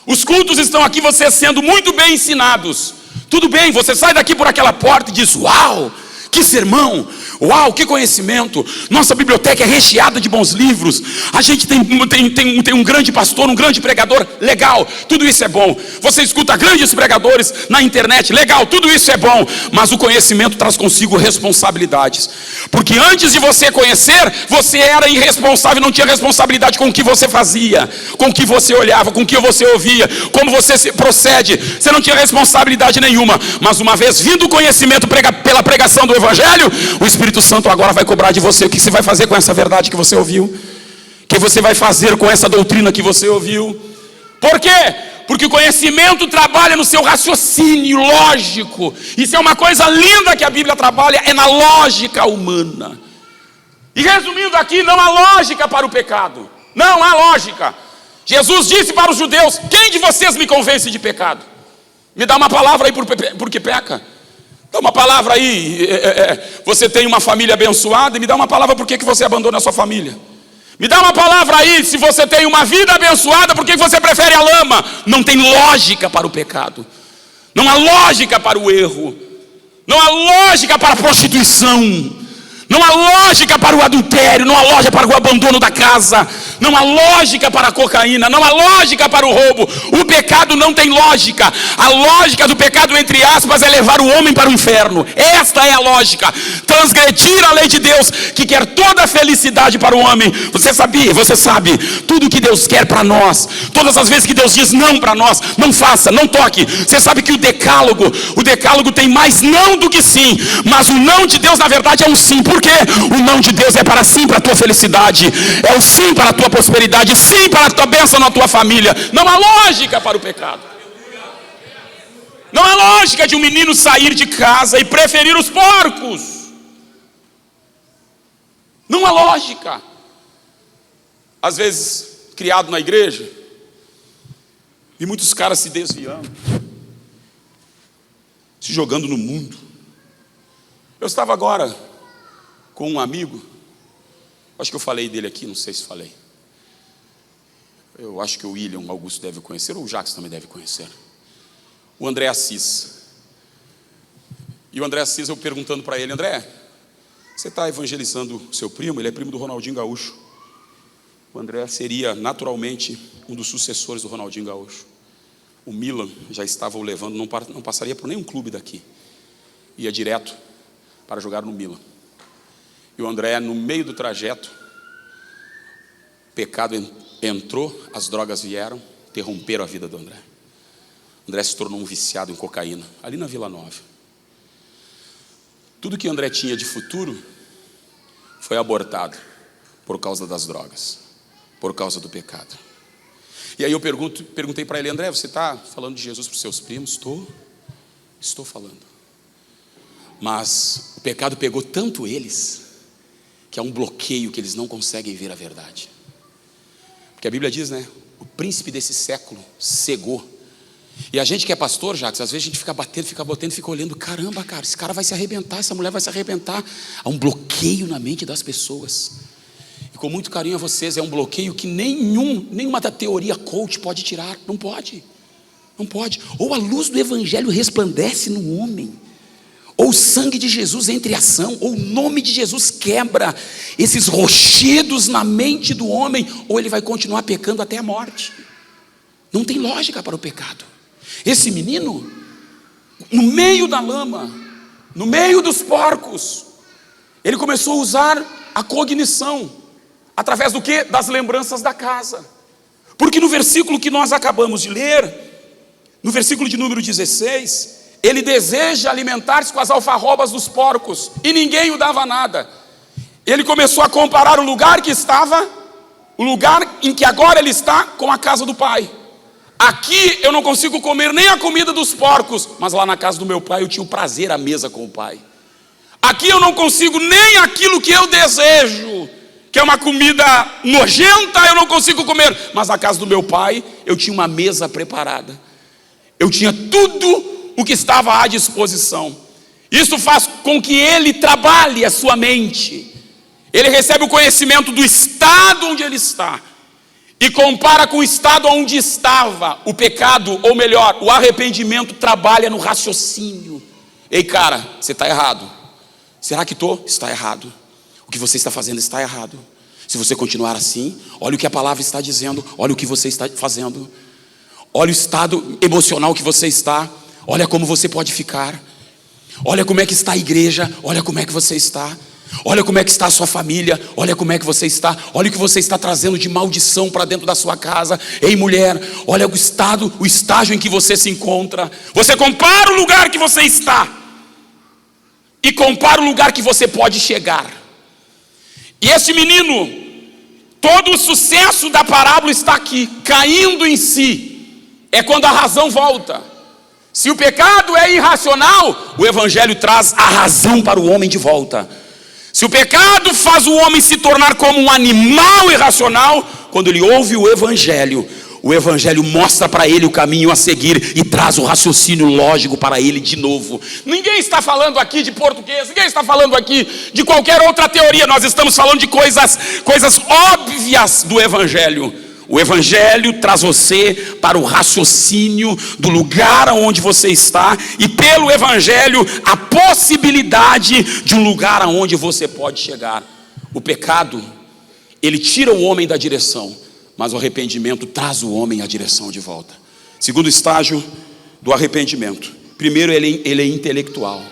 Os cultos estão aqui, vocês sendo muito bem ensinados. Tudo bem, você sai daqui por aquela porta e diz: uau, que sermão! Uau, que conhecimento! Nossa biblioteca é recheada de bons livros. A gente tem um grande pastor, um grande pregador. Legal, tudo isso é bom. Você escuta grandes pregadores na internet. Legal, tudo isso é bom. Mas o conhecimento traz consigo responsabilidades. Porque antes de você conhecer, você era irresponsável, não tinha responsabilidade com o que você fazia, com o que você olhava, com o que você ouvia, como você procede. Você não tinha responsabilidade nenhuma. Mas uma vez vindo o conhecimento pela pregação do Evangelho, o Espírito Santo agora vai cobrar de você. O que você vai fazer com essa verdade que você ouviu? O que você vai fazer com essa doutrina que você ouviu? Por quê? Porque o conhecimento trabalha no seu raciocínio lógico. Isso é uma coisa linda que a Bíblia trabalha, é na lógica humana. E resumindo aqui, não há lógica para o pecado. Não há lógica. Jesus disse para os judeus: quem de vocês me convence de pecado? Me dá uma palavra aí por que peca. Dá uma palavra aí, você tem uma família abençoada, e me dá uma palavra por que você abandona a sua família. Me dá uma palavra aí, se você tem uma vida abençoada, por que você prefere a lama? Não tem lógica para o pecado. Não há lógica para o erro. Não há lógica para a prostituição. Não há lógica para o adultério. Não há lógica para o abandono da casa. Não há lógica para a cocaína. Não há lógica para o roubo. O pecado não tem lógica. A lógica do pecado, entre aspas, é levar o homem para o inferno. Esta é a lógica. Transgredir a lei de Deus, que quer toda a felicidade para o homem. Você sabia, você sabe, tudo que Deus quer para nós, todas as vezes que Deus diz não para nós: não faça, não toque. Você sabe que o decálogo tem mais não do que sim. Mas o não de Deus, na verdade, é um sim. Por quê? O não de Deus é para sim, para a tua felicidade. É o sim para a tua prosperidade. Sim para a tua bênção na tua família. Não há lógica para o pecado. Não há lógica de um menino sair de casa e preferir os porcos. Não há lógica. Às vezes, criado na igreja, e muitos caras se desviando, se jogando no mundo. Eu estava agora com um amigo, acho que eu falei dele aqui, não sei se falei. Eu acho que o William Augusto deve conhecer, ou o Jacques também deve conhecer. O André Assis. E o André Assis, eu perguntando para ele: André, você está evangelizando o seu primo? Ele é primo do Ronaldinho Gaúcho. O André seria naturalmente um dos sucessores do Ronaldinho Gaúcho. O Milan já estava o levando, não passaria por nenhum clube daqui. Ia direto para jogar no Milan. E o André, no meio do trajeto, o pecado entrou, as drogas vieram, interromperam a vida do André. O André se tornou um viciado em cocaína, ali na Vila Nova. Tudo que o André tinha de futuro foi abortado por causa das drogas, por causa do pecado. E aí eu perguntei para ele: André, você está falando de Jesus para os seus primos? Estou falando. Mas o pecado pegou tanto eles, que há um bloqueio que eles não conseguem ver a verdade. Porque a Bíblia diz, né? O príncipe desse século cegou. E a gente que é pastor, Jacques, às vezes a gente fica batendo, fica olhando. Caramba, cara, esse cara vai se arrebentar, essa mulher vai se arrebentar. Há um bloqueio na mente das pessoas. E com muito carinho a vocês, é um bloqueio que nenhuma da teoria coach pode tirar. Não pode. Não pode. Ou a luz do evangelho resplandece no homem, ou o sangue de Jesus entra em ação, ou o nome de Jesus quebra esses rochedos na mente do homem, ou ele vai continuar pecando até a morte. Não tem lógica para o pecado. Esse menino, no meio da lama, no meio dos porcos, ele começou a usar a cognição. Através do quê? Das lembranças da casa. Porque no versículo que nós acabamos de ler, no versículo de número 16, ele deseja alimentar-se com as alfarrobas dos porcos, e ninguém o dava nada. Ele começou a comparar o lugar que estava, o lugar em que agora ele está, com a casa do pai. Aqui eu não consigo comer nem a comida dos porcos, mas lá na casa do meu pai eu tinha o prazer à mesa com o pai. Aqui eu não consigo nem aquilo que eu desejo, que é uma comida nojenta, eu não consigo comer, mas na casa do meu pai eu tinha uma mesa preparada. Eu tinha tudo o que estava à disposição. Isso faz com que ele trabalhe a sua mente. Ele recebe o conhecimento do estado onde ele está e compara com o estado onde estava o pecado, ou melhor, o arrependimento trabalha no raciocínio. Ei, cara, você está errado. Será que estou? Está errado. O que você está fazendo está errado. Se você continuar assim, olha o que a palavra está dizendo, olha o que você está fazendo, olha o estado emocional que você está, olha como você pode ficar, olha como é que está a igreja, olha como é que você está, olha como é que está a sua família, olha como é que você está, olha o que você está trazendo de maldição para dentro da sua casa. Ei, mulher, olha o estado, o estágio em que você se encontra. Você compara o lugar que você está e compara o lugar que você pode chegar. E esse menino, todo o sucesso da parábola está aqui, caindo em si. É quando a razão volta. Se o pecado é irracional, o evangelho traz a razão para o homem de volta. Se o pecado faz o homem se tornar como um animal irracional, quando ele ouve o evangelho mostra para ele o caminho a seguir e traz o raciocínio lógico para ele de novo. Ninguém está falando aqui de português, ninguém está falando aqui de qualquer outra teoria. Nós estamos falando de coisas óbvias do evangelho. O evangelho traz você para o raciocínio do lugar onde você está, e pelo evangelho a possibilidade de um lugar aonde você pode chegar. O pecado, ele tira o homem da direção, mas o arrependimento traz o homem à direção de volta. Segundo estágio do arrependimento: primeiro, ele é intelectual.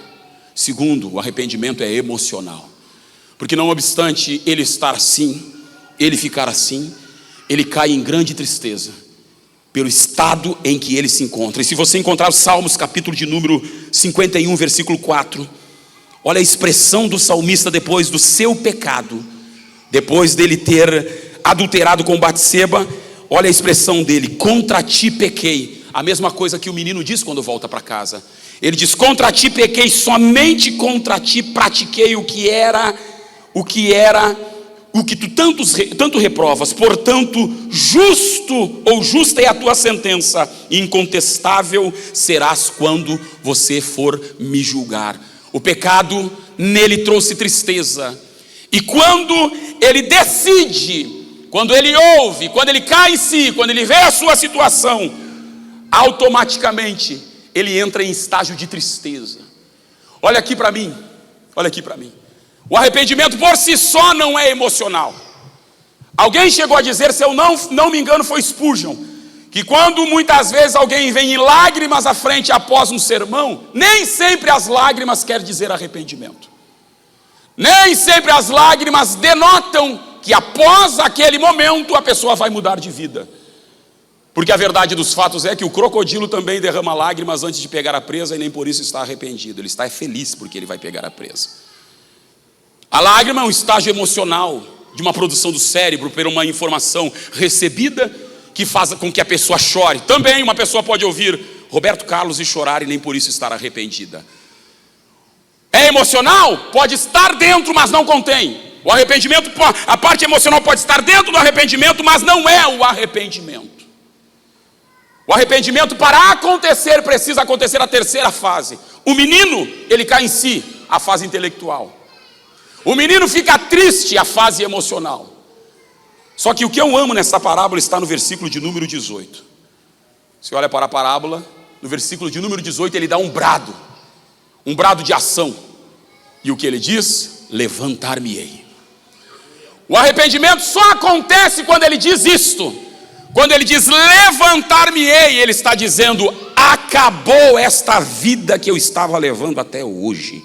Segundo, o arrependimento é emocional. Porque não obstante ele estar assim, ele ficar assim, ele cai em grande tristeza pelo estado em que ele se encontra. E se você encontrar os Salmos, capítulo de número 51, versículo 4, olha a expressão do salmista depois do seu pecado, depois dele ter adulterado com Batseba. Olha a expressão dele: contra ti pequei. A mesma coisa que o menino diz quando volta para casa. Ele diz: contra ti pequei, somente contra ti pratiquei o que tu tanto reprovas. Portanto, justo ou justa é a tua sentença, incontestável serás quando você for me julgar. O pecado nele trouxe tristeza, e quando ele decide, quando ele ouve, quando ele cai em si, quando ele vê a sua situação, automaticamente ele entra em estágio de tristeza. Olha aqui para mim, olha aqui para mim. O arrependimento por si só não é emocional. Alguém chegou a dizer, se eu não me engano, foi Spurgeon, que quando muitas vezes alguém vem em lágrimas à frente após um sermão, nem sempre as lágrimas quer dizer arrependimento. Nem sempre as lágrimas denotam que após aquele momento a pessoa vai mudar de vida. Porque a verdade dos fatos é que o crocodilo também derrama lágrimas antes de pegar a presa, e nem por isso está arrependido. Ele está feliz porque ele vai pegar a presa. A lágrima é um estágio emocional de uma produção do cérebro por uma informação recebida que faz com que a pessoa chore. Também uma pessoa pode ouvir Roberto Carlos e chorar e nem por isso estar arrependida. É emocional? Pode estar dentro, mas não contém. O arrependimento, a parte emocional pode estar dentro do arrependimento, mas não é o arrependimento. O arrependimento, para acontecer, precisa acontecer a terceira fase. O menino, ele cai em si, a fase intelectual. O menino fica triste, a fase emocional. Só que o que eu amo nessa parábola está no versículo de número 18. Você olha para a parábola, no versículo de número 18, ele dá um brado de ação. E o que ele diz? Levantar-me-ei. O arrependimento só acontece quando ele diz isto. Quando ele diz levantar-me-ei, ele está dizendo: acabou esta vida que eu estava levando até hoje.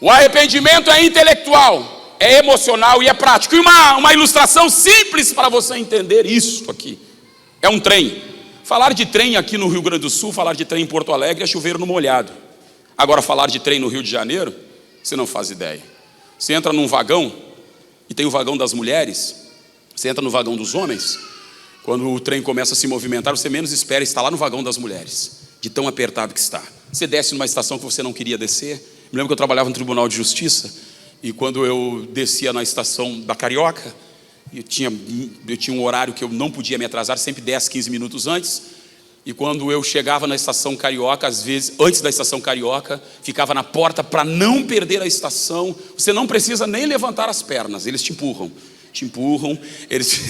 O arrependimento é intelectual, é emocional e é prático. E uma ilustração simples para você entender isso aqui é um trem. Falar de trem aqui no Rio Grande do Sul, falar de trem em Porto Alegre é chover no molhado. Agora falar de trem no Rio de Janeiro, você não faz ideia. Você entra num vagão, e tem o vagão das mulheres, você entra no vagão dos homens. Quando o trem começa a se movimentar, você menos espera estar lá no vagão das mulheres, de tão apertado que está. Você desce numa estação que você não queria descer. Me lembro que eu trabalhava no Tribunal de Justiça, e quando eu descia na estação da Carioca, eu tinha um horário que eu não podia me atrasar, sempre 10, 15 minutos antes. E quando eu chegava na estação Carioca, às vezes, antes da estação Carioca, ficava na porta para não perder a estação. Você não precisa nem levantar as pernas, eles te empurram, eles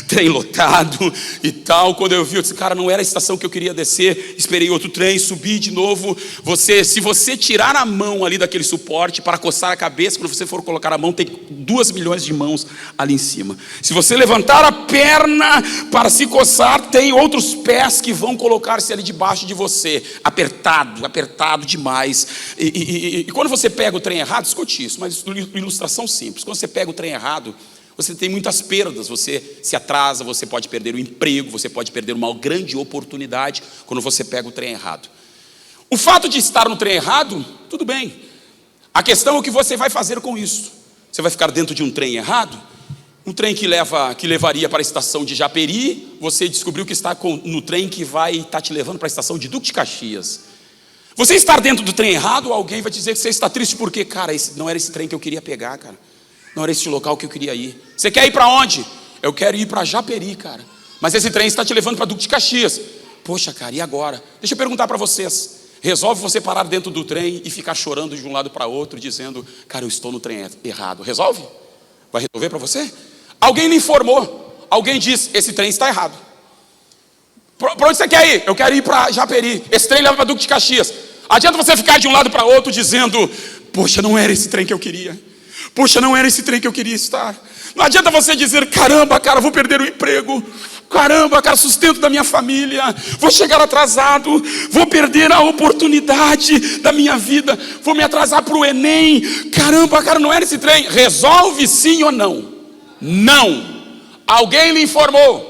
trem lotado e tal. Quando eu vi, eu disse: cara, não era a estação que eu queria descer. Esperei outro trem, subi de novo. Se você tirar a mão ali daquele suporte para coçar a cabeça, quando você for colocar a mão, tem 2 milhões de mãos ali em cima. Se você levantar a perna para se coçar, tem outros pés que vão colocar-se ali debaixo de você. Apertado demais. E quando você pega o trem errado, escute isso, mas ilustração simples. Quando você pega o trem errado, você tem muitas perdas, você se atrasa, você pode perder o emprego, você pode perder uma grande oportunidade quando você pega o trem errado. O fato de estar no trem errado, tudo bem. A questão é o que você vai fazer com isso. Você vai ficar dentro de um trem errado? Um trem que levaria para a estação de Japeri, você descobriu que está no trem que vai estar te levando para a estação de Duque de Caxias. Você estar dentro do trem errado, alguém vai dizer que você está triste porque, cara, não era esse trem que eu queria pegar, cara. Não era esse local que eu queria ir. Você quer ir para onde? Eu quero ir para Japeri, cara. Mas esse trem está te levando para Duque de Caxias. Poxa, cara, e agora? Deixa eu perguntar para vocês. Resolve você parar dentro do trem e ficar chorando de um lado para outro, dizendo: cara, eu estou no trem errado. Resolve? Vai resolver para você? Alguém lhe informou. Alguém disse: esse trem está errado. Para onde você quer ir? Eu quero ir para Japeri. Esse trem leva para Duque de Caxias. Adianta você ficar de um lado para outro dizendo: poxa, não era esse trem que eu queria. Poxa, não era esse trem que eu queria estar. Não adianta você dizer: caramba, cara, vou perder o emprego. Caramba, cara, sustento da minha família. Vou chegar atrasado. Vou perder a oportunidade da minha vida. Vou me atrasar para o Enem. Caramba, cara, não era esse trem. Resolve sim ou não? Não. Alguém lhe informou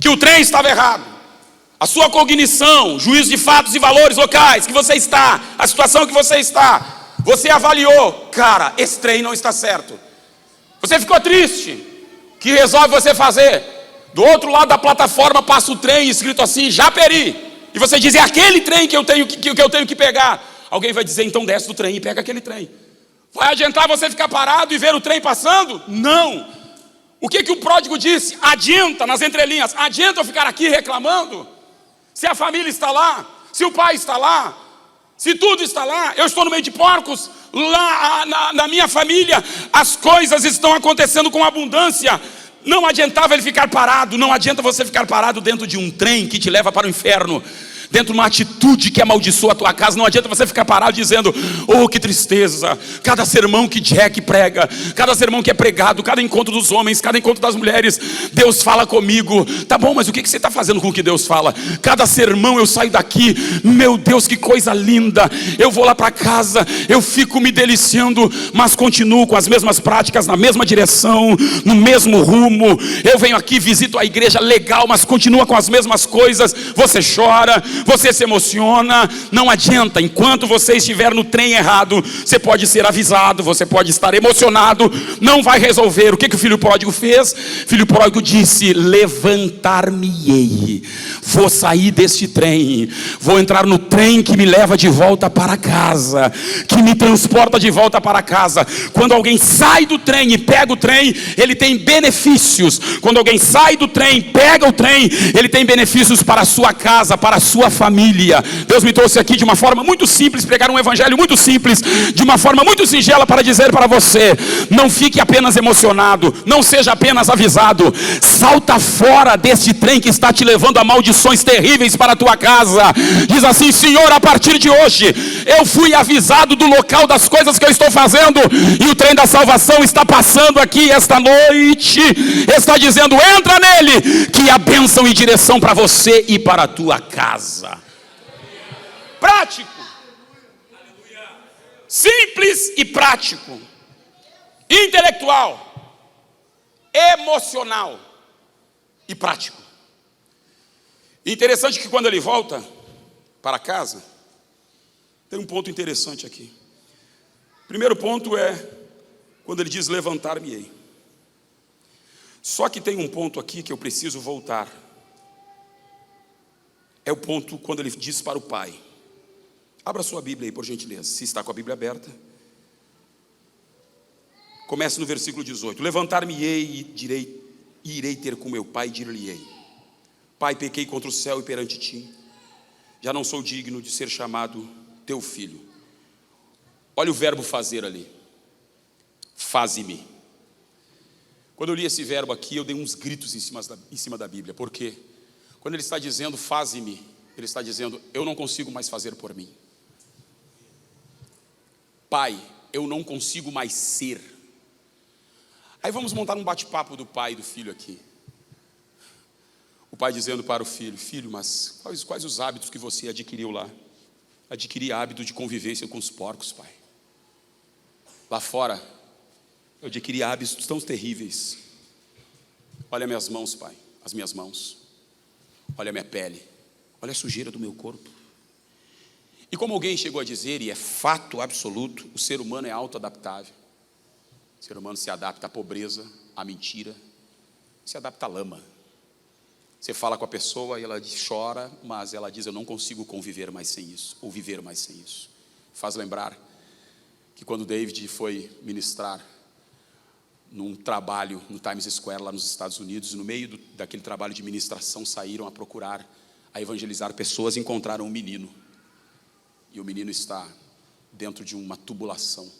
que o trem estava errado. A sua cognição, juízo de fatos e valores locais que você está, a situação que você está, você avaliou: cara, esse trem não está certo. Você ficou triste. O que resolve você fazer? Do outro lado da plataforma passa o trem escrito assim: Japeri. E você diz: é aquele trem que eu tenho que pegar. Alguém vai dizer: então desce do trem e pega aquele trem. Vai adiantar você ficar parado e ver o trem passando? Não. O que o pródigo disse? Adianta, nas entrelinhas, adianta eu ficar aqui reclamando? Se a família está lá, se o pai está lá, se tudo está lá, eu estou no meio de porcos, lá na minha família as coisas estão acontecendo com abundância. Não adiantava ele ficar parado, não adianta você ficar parado dentro de um trem que te leva para o inferno, dentro de uma atitude que amaldiçoa a tua casa. Não adianta você ficar parado dizendo: oh, que tristeza, cada sermão que Jack prega, cada sermão que é pregado, cada encontro dos homens, cada encontro das mulheres, Deus fala comigo. Tá bom, mas o que você está fazendo com o que Deus fala? Cada sermão eu saio daqui, meu Deus, que coisa linda. Eu vou lá para casa, eu fico me deliciando, mas continuo com as mesmas práticas, na mesma direção, no mesmo rumo. Eu venho aqui, visito a igreja, legal, mas continua com as mesmas coisas. Você chora, você se emociona, não adianta. Enquanto você estiver no trem errado, você pode ser avisado, você pode estar emocionado, não vai resolver. O que o filho pródigo fez? Filho pródigo disse: levantar-me-ei, vou sair deste trem, vou entrar no trem que me leva de volta para casa, que me transporta de volta para casa. Quando alguém sai do trem e pega o trem, ele tem benefícios. Quando alguém sai do trem, pega o trem, ele tem benefícios para a sua casa, para a sua família. Deus me trouxe aqui de uma forma muito simples, pregar um evangelho muito simples, de uma forma muito singela, para dizer para você: não fique apenas emocionado, não seja apenas avisado, salta fora deste trem que está te levando a maldições terríveis para a tua casa. Diz assim: Senhor, a partir de hoje eu fui avisado do local das coisas que eu estou fazendo, e o trem da salvação está passando aqui esta noite, está dizendo: entra nele, que há bênção e direção para você e para a tua casa. Prático, simples e prático, intelectual, emocional e prático. Interessante que quando ele volta para casa, tem um ponto interessante aqui. Primeiro ponto é quando ele diz: levantar-me-ei. Só que tem um ponto aqui que eu preciso voltar. É o ponto quando ele diz para o pai. Abra sua Bíblia aí, por gentileza, se está com a Bíblia aberta. Comece no versículo 18. Levantar-me-ei e irei ter com meu pai e dir-lhe-ei: Pai, pequei contra o céu e perante ti, já não sou digno de ser chamado teu filho. Olha o verbo fazer ali. Faze-me. Quando eu li esse verbo aqui, eu dei uns gritos em cima da Bíblia. Por quê? Quando ele está dizendo faze-me, ele está dizendo: eu não consigo mais fazer por mim. Pai, eu não consigo mais ser. Aí vamos montar um bate-papo do pai e do filho aqui. O pai dizendo para o filho: filho, mas quais os hábitos que você adquiriu lá? Adquiri hábito de convivência com os porcos, pai. Lá fora, eu adquiri hábitos tão terríveis. Olha minhas mãos, pai, as minhas mãos. Olha a minha pele. Olha a sujeira do meu corpo. E como alguém chegou a dizer, e é fato absoluto, o ser humano é autoadaptável. O ser humano se adapta à pobreza, à mentira, se adapta à lama. Você fala com a pessoa e ela chora, mas ela diz: eu não consigo conviver mais sem isso, ou viver mais sem isso. Faz lembrar que quando David foi ministrar num trabalho no Times Square, lá nos Estados Unidos, no meio daquele trabalho de ministração, saíram a procurar, a evangelizar pessoas, e encontraram um menino. E o menino está dentro de uma tubulação,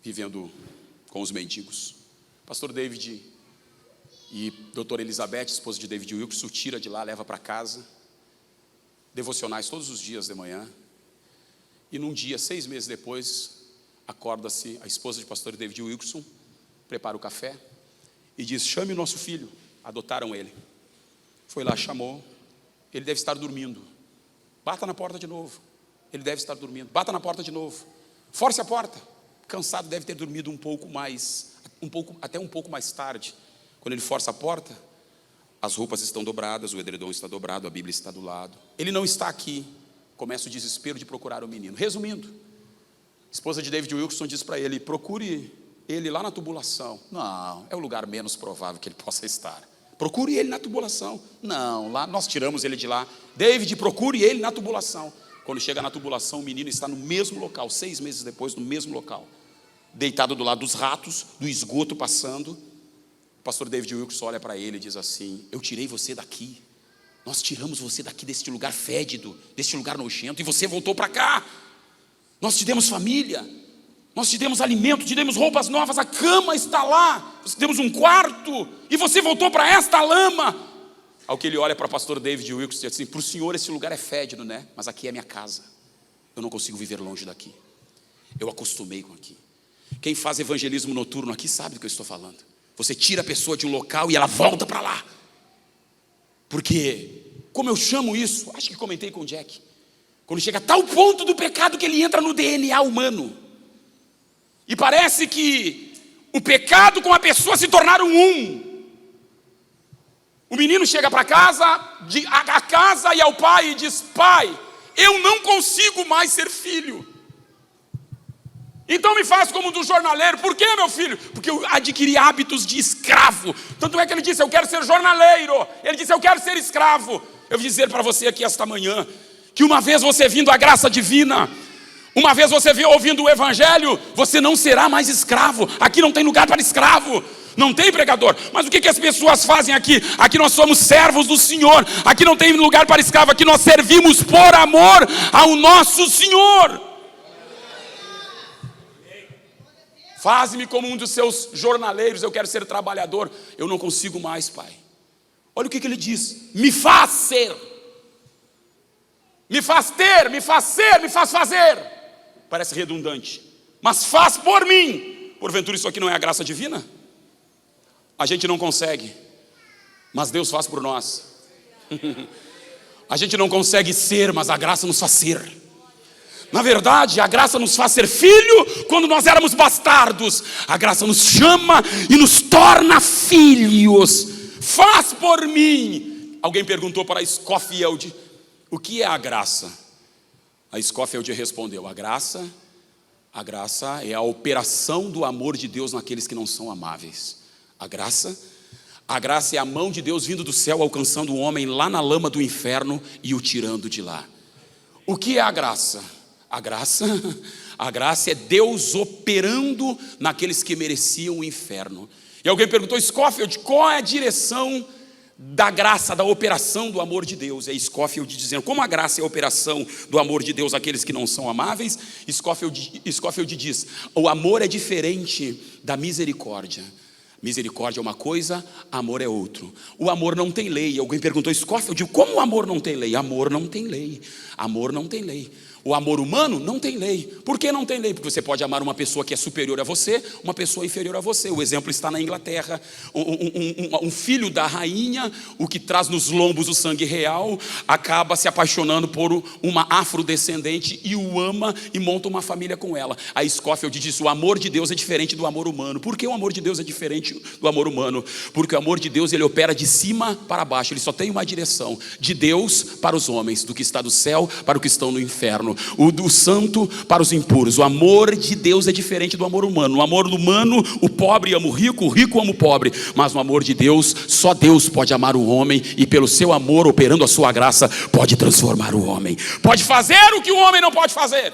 vivendo com os mendigos. Pastor David e doutora Elizabeth, esposa de David Wilkerson, tira de lá, leva para casa, devocionais todos os dias de manhã. E num dia, 6 meses depois, acorda-se a esposa de pastor David Wilkerson, prepara o café e diz: chame o nosso filho. Adotaram ele. Foi lá, chamou. Ele deve estar dormindo. Bata na porta de novo. Ele deve estar dormindo. Bata na porta de novo. Force a porta. Cansado, deve ter dormido até um pouco mais tarde. Quando ele força a porta, as roupas estão dobradas, o edredom está dobrado, a Bíblia está do lado. Ele não está aqui. Começa o desespero de procurar o menino. Resumindo, a esposa de David Wilkerson diz para ele: procure ele lá na tubulação. Não, é o lugar menos provável que ele possa estar. Procure ele na tubulação. Não, lá nós tiramos ele de lá. David, procure ele na tubulação. Quando chega na tubulação, o menino está no mesmo local, 6 meses depois, no mesmo local, deitado do lado dos ratos, do esgoto passando. O pastor David Wilkerson olha para ele e diz assim: eu tirei você daqui. Nós tiramos você daqui deste lugar fédido, deste lugar nojento, e você voltou para cá. Nós te demos família, nós te demos alimento, te demos roupas novas, a cama está lá, nós te demos um quarto, e você voltou para esta lama. Ao que ele olha para o pastor David Wilkerson e diz assim: para o senhor esse lugar é fédido, né? Mas aqui é minha casa, eu não consigo viver longe daqui, eu acostumei com aqui. Quem faz evangelismo noturno aqui sabe do que eu estou falando. Você tira a pessoa de um local e ela volta para lá. Porque, como eu chamo isso, acho que comentei com o Jack, quando chega a tal ponto do pecado que ele entra no DNA humano, e parece que o pecado com a pessoa se tornaram um. O menino chega para casa, a casa e ao pai e diz: pai, eu não consigo mais ser filho. Então me faz como um do jornaleiro. Por quê, meu filho? Porque eu adquiri hábitos de escravo. Tanto é que ele disse: eu quero ser jornaleiro. Ele disse: eu quero ser escravo. Eu vou dizer para você aqui esta manhã, que uma vez você vindo à graça divina, uma vez você ouvindo o evangelho, você não será mais escravo. Aqui não tem lugar para escravo. Não tem, pregador? Mas o que as pessoas fazem aqui? Aqui nós somos servos do Senhor. Aqui não tem lugar para escravo. Aqui nós servimos por amor ao nosso Senhor. Faze-me como um dos seus jornaleiros. Eu quero ser trabalhador. Eu não consigo mais, pai. Olha o que ele diz: me faz ser, me faz ter, me faz ser, me faz fazer. Parece redundante, mas faz por mim. Porventura isso aqui não é a graça divina? A gente não consegue, mas Deus faz por nós. A gente não consegue ser, mas a graça nos faz ser. Na verdade, a graça nos faz ser filho quando nós éramos bastardos. A graça nos chama e nos torna filhos. Faz por mim. Alguém perguntou para Scofield: o que é a graça? A Scofield respondeu: a graça é a operação do amor de Deus naqueles que não são amáveis. A graça é a mão de Deus vindo do céu, alcançando o homem lá na lama do inferno e o tirando de lá. O que é a graça? A graça é Deus operando naqueles que mereciam o inferno. E alguém perguntou: Scofield, qual é a direção da graça, da operação do amor de Deus? É Scofield dizendo: como a graça é a operação do amor de Deus àqueles que não são amáveis, Scofield diz: o amor é diferente da misericórdia. Misericórdia é uma coisa, amor é outro. O amor não tem lei. Alguém perguntou: Scofield, como o amor não tem lei? Amor não tem lei. Amor não tem lei. O amor humano não tem lei. Por que não tem lei? Porque você pode amar uma pessoa que é superior a você, uma pessoa inferior a você. O exemplo está na Inglaterra. Um filho da rainha, o que traz nos lombos o sangue real, acaba se apaixonando por uma afrodescendente e o ama e monta uma família com ela. A Scofield diz: o amor de Deus é diferente do amor humano. Por que o amor de Deus é diferente do amor humano? Porque o amor de Deus, ele opera de cima para baixo. Ele só tem uma direção: de Deus para os homens, do que está do céu para o que estão no inferno, o do santo para os impuros. O amor de Deus é diferente do amor humano. No amor humano, o pobre ama o rico ama o pobre. Mas no amor de Deus, só Deus pode amar o homem, e pelo seu amor, operando a sua graça, pode transformar o homem. Pode fazer o que o homem não pode fazer.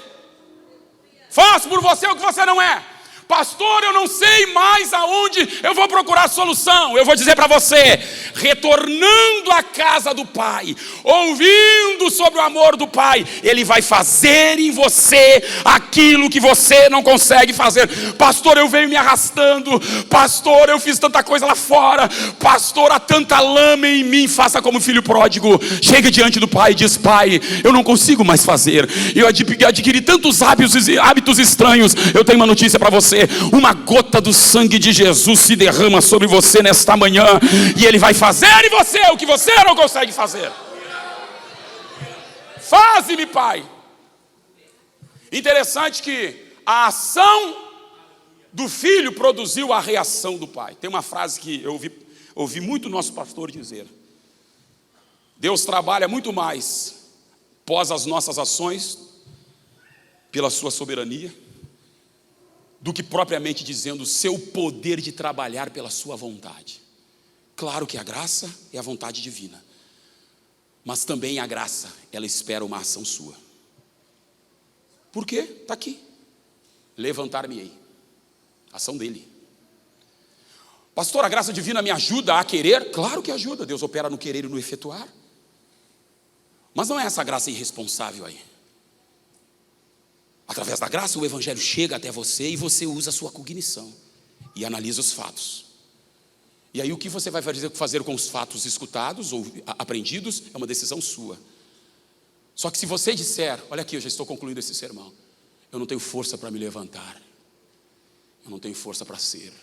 Faz por você o que você não é. Pastor, eu não sei mais aonde eu vou procurar solução. Eu vou dizer para você: retornando à casa do Pai, ouvindo sobre o amor do Pai, Ele vai fazer em você aquilo que você não consegue fazer. Pastor, eu venho me arrastando. Pastor, eu fiz tanta coisa lá fora. Pastor, há tanta lama em mim. Faça como filho pródigo. Chega diante do Pai e diz: Pai, eu não consigo mais fazer. Eu adquiri tantos hábitos estranhos. Eu tenho uma notícia para você: uma gota do sangue de Jesus se derrama sobre você nesta manhã, e Ele vai fazer em você o que você não consegue fazer. Faze-me, Pai. Interessante que a ação do filho produziu a reação do pai. Tem uma frase que eu ouvi muito nosso pastor dizer: Deus trabalha muito mais pós as nossas ações, pela sua soberania, do que propriamente dizendo o seu poder de trabalhar pela sua vontade. Claro que a graça é a vontade divina, mas também a graça, ela espera uma ação sua. Por quê? Está aqui: levantar-me-ei. Ação dele. Pastor, a graça divina me ajuda a querer? Claro que ajuda. Deus opera no querer e no efetuar. Mas não é essa graça irresponsável aí. Através da graça, o evangelho chega até você e você usa a sua cognição e analisa os fatos. E aí o que você vai fazer com os fatos escutados ou aprendidos é uma decisão sua. Só que se você disser: olha aqui, eu já estou concluindo esse sermão, eu não tenho força para me levantar, eu não tenho força para ser,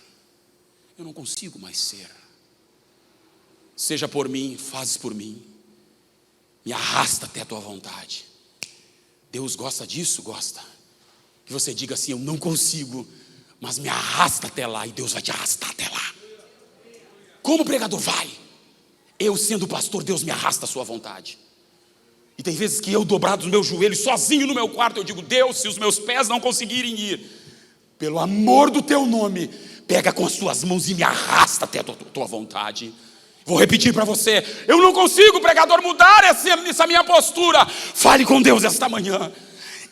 eu não consigo mais ser. Seja por mim, fazes por mim, me arrasta até a tua vontade. Deus gosta disso? Gosta. Que você diga assim: eu não consigo, mas me arrasta até lá, e Deus vai te arrastar até lá. Como pregador? Vai. Eu sendo pastor, Deus me arrasta à sua vontade. E tem vezes que eu, dobrado os meus joelhos, sozinho no meu quarto, eu digo: Deus, se os meus pés não conseguirem ir, pelo amor do teu nome, pega com as tuas mãos e me arrasta até a tua vontade. Vou repetir para você: eu não consigo, pregador, mudar essa minha postura. Fale com Deus esta manhã,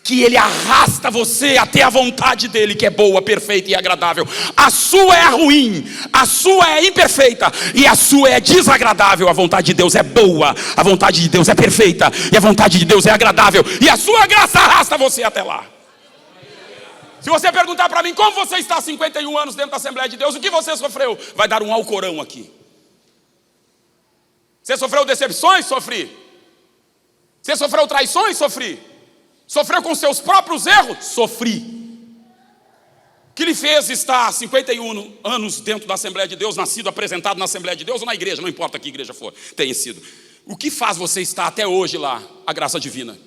que Ele arrasta você até a vontade dEle, que é boa, perfeita e agradável. A sua é ruim, a sua é imperfeita e a sua é desagradável. A vontade de Deus é boa, a vontade de Deus é perfeita e a vontade de Deus é agradável, e a sua graça arrasta você até lá. Se você perguntar para mim: como você está há 51 anos dentro da Assembleia de Deus, o que você sofreu? Vai dar um alcorão aqui. Você sofreu decepções? Sofri. Você sofreu traições? Sofri. Sofreu com seus próprios erros? Sofri. O que lhe fez estar há 51 anos dentro da Assembleia de Deus, nascido, apresentado na Assembleia de Deus ou na igreja, não importa que igreja for, tenha sido. O que faz você estar até hoje lá? A graça divina.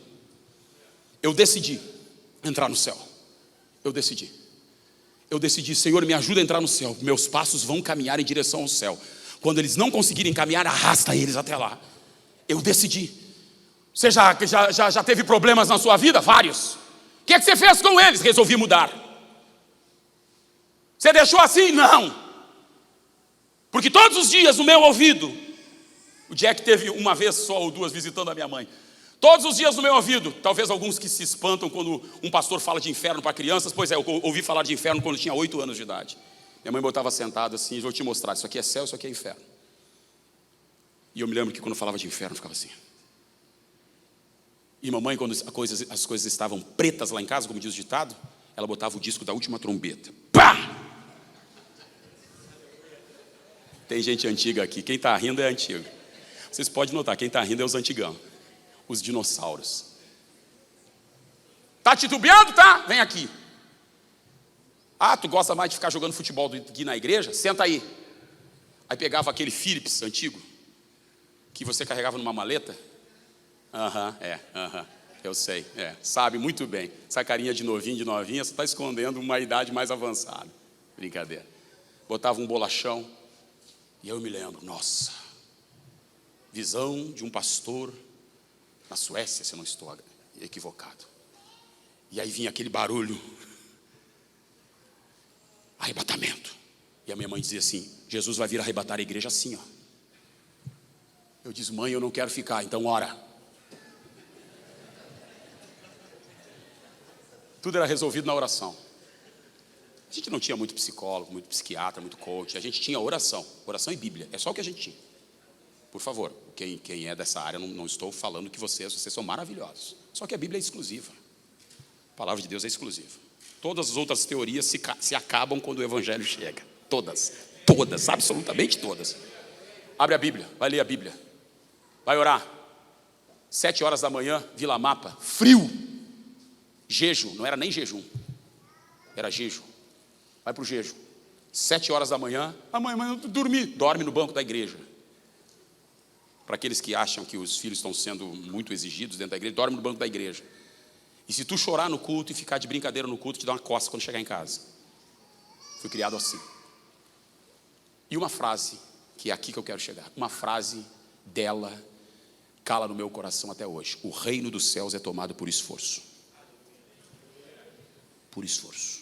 Eu decidi entrar no céu. Eu decidi: Senhor, me ajuda a entrar no céu. Meus passos vão caminhar em direção ao céu. Quando eles não conseguirem caminhar, arrasta eles até lá. Eu decidi. Você já teve problemas na sua vida? Vários. O que você fez com eles? Resolvi mudar. Você deixou assim? Não. Porque todos os dias no meu ouvido, o Jack teve uma vez só ou duas visitando a minha mãe. Todos os dias no meu ouvido, talvez alguns que se espantam quando um pastor fala de inferno para crianças. Pois é, eu ouvi falar de inferno quando eu tinha 8 anos de idade. Minha mãe botava sentado assim: vou te mostrar, isso aqui é céu, isso aqui é inferno. E eu me lembro que quando falava de inferno, eu ficava assim. E mamãe, quando as coisas estavam pretas lá em casa, como diz o ditado, ela botava o disco da Última Trombeta. Pá! Tem gente antiga aqui, quem está rindo é antigo. Vocês podem notar, quem está rindo é os antigão, os dinossauros. Tá titubeando? Tá? Vem aqui. Ah, tu gosta mais de ficar jogando futebol do que na igreja? Senta aí. Aí pegava aquele Philips antigo, que você carregava numa maleta. Eu sei, sabe muito bem. Essa carinha de novinho, de novinha, você está escondendo uma idade mais avançada. Brincadeira. Botava um bolachão, e eu me lembro: nossa, visão de um pastor na Suécia, se eu não estou equivocado. E aí vinha aquele barulho, arrebatamento. E a minha mãe dizia assim: Jesus vai vir arrebatar a igreja assim, ó. Eu disse: mãe, eu não quero ficar, então ora. Tudo era resolvido na oração. A gente não tinha muito psicólogo, muito psiquiatra, muito coach. A gente tinha oração e Bíblia. É só o que a gente tinha. Por favor, quem é dessa área, não estou falando que vocês são maravilhosos. Só que a Bíblia é exclusiva. A palavra de Deus é exclusiva. Todas as outras teorias se acabam quando o Evangelho chega. Todas, absolutamente todas. Abre a Bíblia, vai ler a Bíblia. Vai orar. 7 horas da manhã, Vila Mapa, frio. Jejo, não era nem jejum, era jejo. Vai para o jejo. 7 horas da manhã, mãe, eu dorme no banco da igreja. Para aqueles que acham que os filhos estão sendo muito exigidos dentro da igreja, dorme no banco da igreja. E se tu chorar no culto e ficar de brincadeira no culto, te dá uma coça quando chegar em casa. Fui criado assim. E uma frase, que é aqui que eu quero chegar, uma frase dela cala no meu coração até hoje: o reino dos céus é tomado por esforço. Por esforço.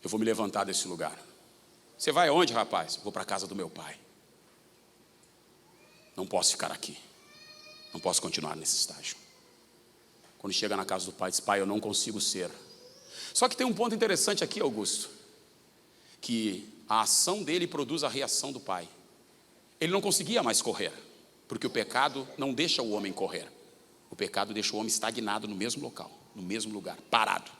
Eu vou me levantar desse lugar. Você vai aonde, rapaz? Vou para a casa do meu pai. Não posso ficar aqui. Não posso continuar nesse estágio. Quando chega na casa do pai, diz: pai, eu não consigo ser. Só que tem um ponto interessante aqui, Augusto, que a ação dele produz a reação do pai. Ele não conseguia mais correr, porque o pecado não deixa o homem correr. O pecado deixa o homem estagnado no mesmo local, no mesmo lugar, parado.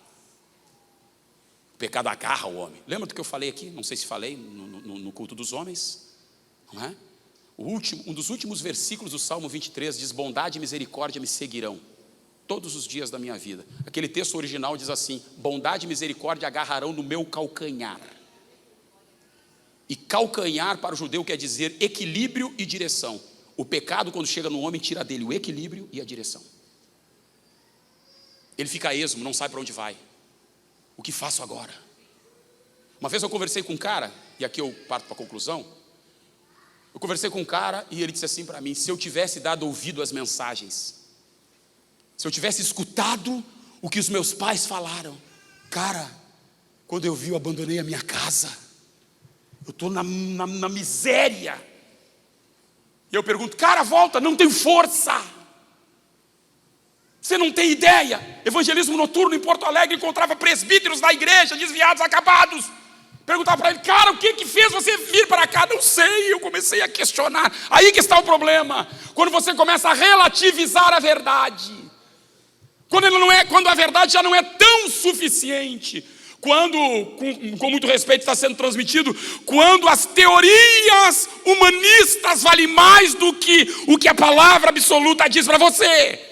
O pecado agarra o homem. Lembra do que eu falei aqui? Não sei se falei no culto dos homens, não é? Um dos últimos versículos do Salmo 23 diz: bondade e misericórdia me seguirão todos os dias da minha vida. Aquele texto original diz assim: bondade e misericórdia agarrarão no meu calcanhar. E calcanhar para o judeu quer dizer equilíbrio e direção. O pecado, quando chega no homem, tira dele o equilíbrio e a direção. Ele fica esmo, não sabe para onde vai. O que faço agora? Uma vez eu conversei com um cara, e aqui eu parto para a conclusão. Eu conversei com um cara e ele disse assim para mim: se eu tivesse dado ouvido às mensagens, se eu tivesse escutado o que os meus pais falaram, cara, quando eu vi, eu abandonei a minha casa, eu estou na miséria. E eu pergunto: cara, volta, não tenho força. Você não tem ideia. Evangelismo noturno em Porto Alegre, encontrava presbíteros da igreja, desviados, acabados. Perguntava para ele: cara, o que fez você vir para cá? Não sei, eu comecei a questionar. Aí que está o problema. Quando você começa a relativizar a verdade, quando a verdade já não é tão suficiente, quando, com muito respeito está sendo transmitido, quando as teorias humanistas valem mais do que o que a palavra absoluta diz para você.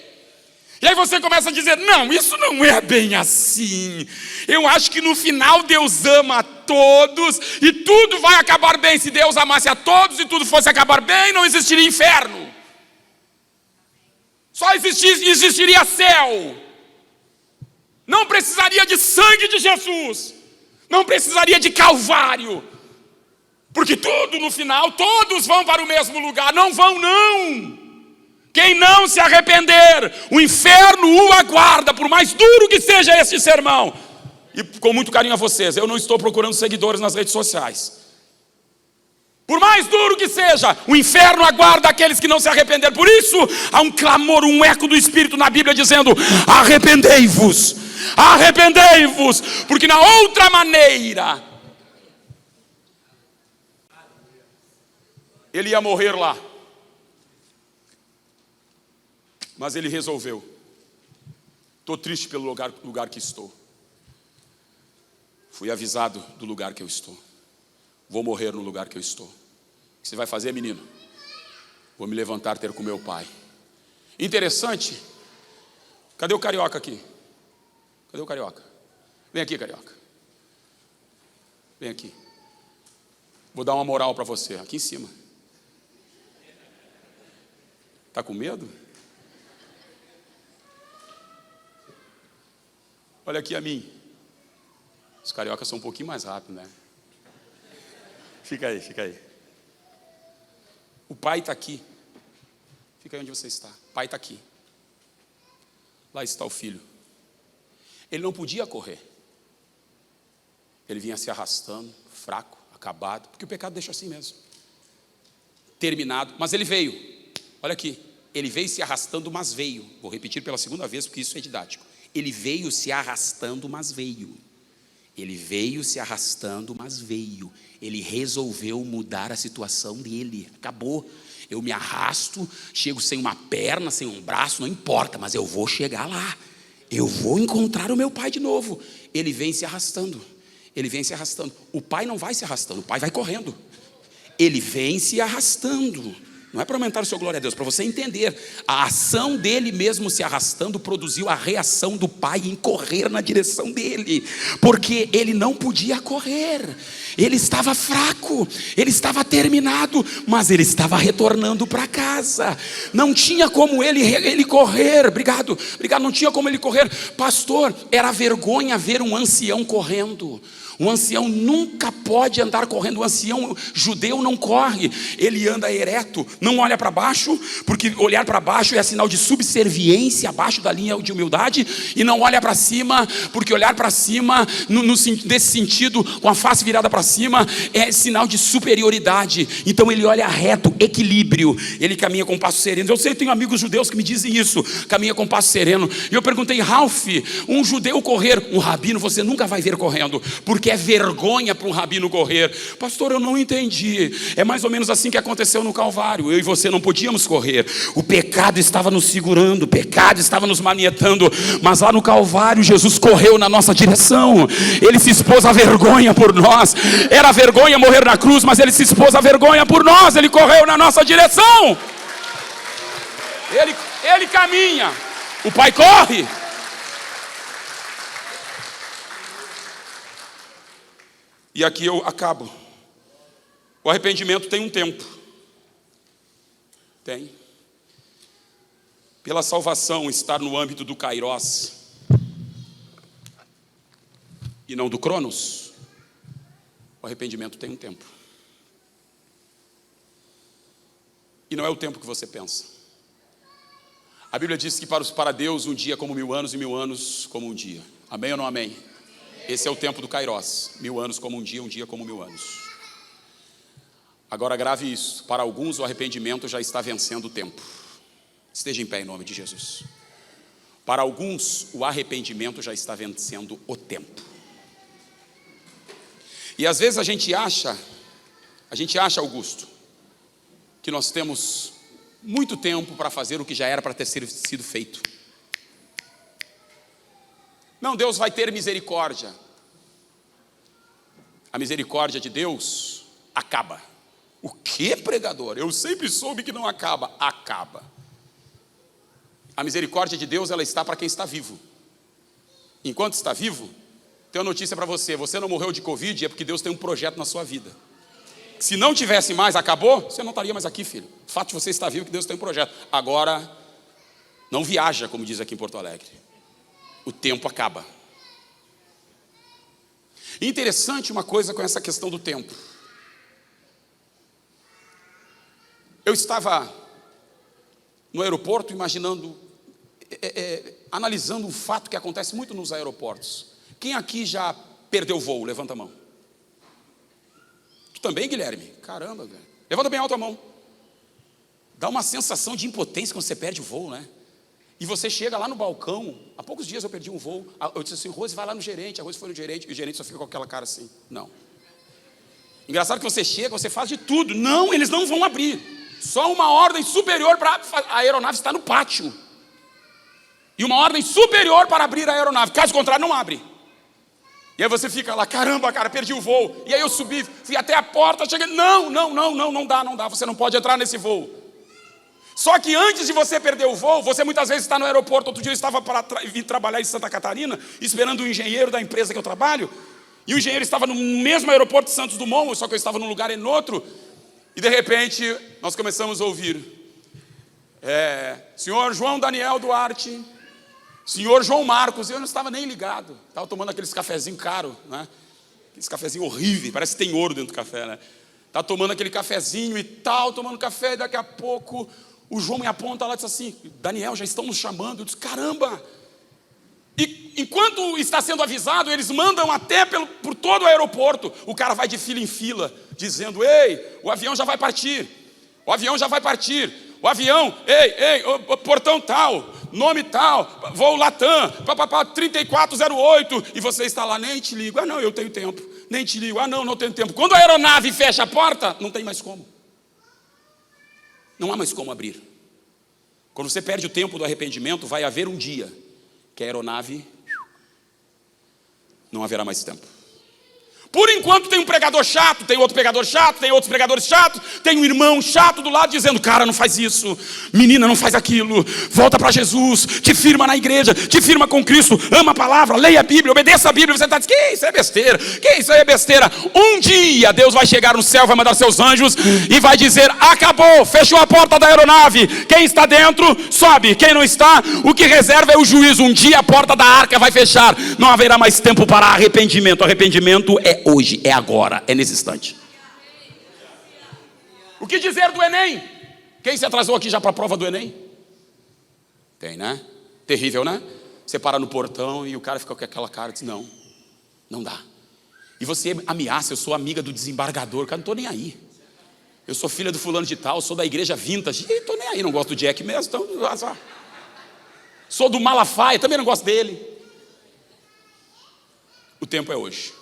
E aí você começa a dizer: não, isso não é bem assim. Eu acho que no final Deus ama a todos e tudo vai acabar bem. Se Deus amasse a todos e tudo fosse acabar bem, não existiria inferno. Só existiria céu. Não precisaria de sangue de Jesus. Não precisaria de Calvário. Porque tudo no final, todos vão para o mesmo lugar. Não vão, não. Quem não se arrepender, o inferno o aguarda, por mais duro que seja este sermão. E com muito carinho a vocês, eu não estou procurando seguidores nas redes sociais. Por mais duro que seja, o inferno aguarda aqueles que não se arrependeram. Por isso, há um clamor, um eco do Espírito na Bíblia dizendo: arrependei-vos, arrependei-vos, porque na outra maneira, ele ia morrer lá. Mas ele resolveu: estou triste pelo lugar que estou. Fui avisado do lugar que eu estou. Vou morrer no lugar que eu estou. O que você vai fazer, menino? Vou me levantar, ter com meu pai. Interessante. Cadê o carioca aqui? Cadê o carioca? Vem aqui, carioca. Vem aqui. Vou dar uma moral para você, aqui em cima. Está com medo? Olha aqui a mim. Os cariocas são um pouquinho mais rápidos, né? Fica aí, fica aí. O pai está aqui. Fica aí onde você está. O pai está aqui. Lá está o filho. Ele não podia correr. Ele vinha se arrastando, fraco, acabado, porque o pecado deixa assim mesmo. Terminado, mas ele veio. Olha aqui. Ele veio se arrastando, mas veio. Vou repetir pela segunda vez, porque isso é didático. Ele veio se arrastando, mas veio. Ele veio se arrastando, mas veio. Ele resolveu mudar a situação dele. Acabou. Eu me arrasto, chego sem uma perna, sem um braço, não importa, mas eu vou chegar lá. Eu vou encontrar o meu pai de novo. Ele vem se arrastando. Ele vem se arrastando. O pai não vai se arrastando, o pai vai correndo. Ele vem se arrastando. Não é para aumentar o seu glória a Deus, para você entender. A ação dele mesmo se arrastando produziu a reação do pai em correr na direção dele, porque ele não podia correr. Ele estava fraco, ele estava terminado, mas ele estava retornando para casa. Não tinha como ele correr. Obrigado, não tinha como ele correr. Pastor, era vergonha ver um ancião correndo. Um ancião nunca pode andar correndo. Um ancião judeu não corre. Ele anda ereto, não olha para baixo, porque olhar para baixo é sinal de subserviência, abaixo da linha de humildade. E não olha para cima, porque olhar para cima, nesse sentido, com a face virada para cima, é sinal de superioridade. Então ele olha reto, equilíbrio. Ele caminha com passo sereno. Eu sei, tenho amigos judeus que me dizem isso. Caminha com passo sereno. E eu perguntei: Ralph, um judeu correr, um rabino você nunca vai ver correndo, porque é vergonha para um rabino correr. Pastor, eu não entendi. É mais ou menos assim que aconteceu no Calvário. Eu e você não podíamos correr. O pecado estava nos segurando, o pecado estava nos manietando, mas lá no Calvário Jesus correu na nossa direção. Ele se expôs à vergonha por nós. Era vergonha morrer na cruz, mas ele se expôs à vergonha por nós. Ele correu na nossa direção. Ele caminha, o pai corre. E aqui eu acabo. O arrependimento tem um tempo. Tem. Pela salvação estar no âmbito do Kairos e não do Cronos, o arrependimento tem um tempo. E não é o tempo que você pensa. A Bíblia diz que para Deus um dia é como 1000 anos e 1000 anos como um dia. Amém ou não amém? Esse é o tempo do Kairos. 1000 anos como um dia como 1000 anos. Agora grave isso. Para alguns o arrependimento já está vencendo o tempo. Esteja em pé em nome de Jesus. Para alguns o arrependimento já está vencendo o tempo. E às vezes a gente acha, Augusto, que nós temos muito tempo para fazer o que já era para ter sido feito. Não, Deus vai ter misericórdia. A misericórdia de Deus acaba. O que, pregador? Eu sempre soube que não acaba. Acaba. A misericórdia de Deus, ela está para quem está vivo. Enquanto está vivo, tenho uma notícia para você. Você não morreu de Covid, é porque Deus tem um projeto na sua vida. Se não tivesse mais, acabou, você não estaria mais aqui, filho. O fato de você estar vivo, que Deus tem um projeto. Agora, não viaja, como diz aqui em Porto Alegre. O tempo acaba. Interessante uma coisa com essa questão do tempo. Eu estava no aeroporto imaginando, analisando um fato que acontece muito nos aeroportos. Quem aqui já perdeu voo? Levanta a mão. Tu também, Guilherme? Caramba, velho. Levanta bem alto a mão. Dá uma sensação de impotência quando você perde o voo, né? E você chega lá no balcão. Há poucos dias eu perdi um voo. Eu disse assim, Rose, vai lá no gerente. A Rose foi no gerente. E o gerente só fica com aquela cara assim. Não. Engraçado que você chega, você faz de tudo. Não, eles não vão abrir. Só uma ordem superior para... A aeronave está no pátio. E uma ordem superior para abrir a aeronave. Caso contrário, não abre. E aí você fica lá, caramba, cara, perdi o voo. E aí eu subi, fui até a porta, cheguei, não dá, você não pode entrar nesse voo. Só que antes de você perder o voo, você muitas vezes está no aeroporto. Outro dia eu estava para vir trabalhar em Santa Catarina, esperando um engenheiro da empresa que eu trabalho, e o engenheiro estava no mesmo aeroporto de Santos Dumont, só que eu estava num lugar em outro, e de repente nós começamos a ouvir, senhor João Daniel Duarte, senhor João Marcos. Eu não estava nem ligado, estava tomando aqueles cafezinhos caros, né? Aqueles cafezinhos horríveis, parece que tem ouro dentro do café, né? Estava tomando aquele cafezinho e tal, tomando café, e daqui a pouco o João me aponta lá e diz assim, Daniel, já estão nos chamando. Eu disse, caramba! E enquanto está sendo avisado, eles mandam até por todo o aeroporto. O cara vai de fila em fila, dizendo, ei, o avião já vai partir, o avião já vai partir, o avião, ei, portão tal, nome tal, voo Latam, 3408, e você está lá, nem te ligo, não, eu tenho tempo, nem te ligo, não tenho tempo. Quando a aeronave fecha a porta, não tem mais como. Não há mais como abrir. Quando você perde o tempo do arrependimento, vai haver um dia que a aeronave não haverá mais tempo. Por enquanto tem um pregador chato, tem outro pregador chato, tem outros pregadores chatos, tem um irmão chato do lado dizendo, cara, não faz isso, menina, não faz aquilo, volta para Jesus, te firma na igreja, te firma com Cristo, ama a palavra, leia a Bíblia, obedeça a Bíblia. Você está dizendo, que isso é besteira, que isso aí é besteira. Um dia Deus vai chegar no céu, vai mandar seus anjos e vai dizer, acabou, fechou a porta da aeronave, quem está dentro, sobe, quem não está, o que reserva é o juízo. Um dia a porta da arca vai fechar, não haverá mais tempo para arrependimento. Arrependimento é hoje, é agora, é nesse instante. O que dizer do Enem? Quem se atrasou aqui já para a prova do Enem? Tem, né? Terrível, né? Você para no portão e o cara fica com aquela cara e diz, não dá. E você ameaça, eu sou amiga do desembargador, cara, não estou nem aí. Eu sou filha do fulano de tal, sou da igreja Vintage, e estou nem aí, não gosto do Jack mesmo, então... Sou do Malafaia, também não gosto dele. O tempo é hoje.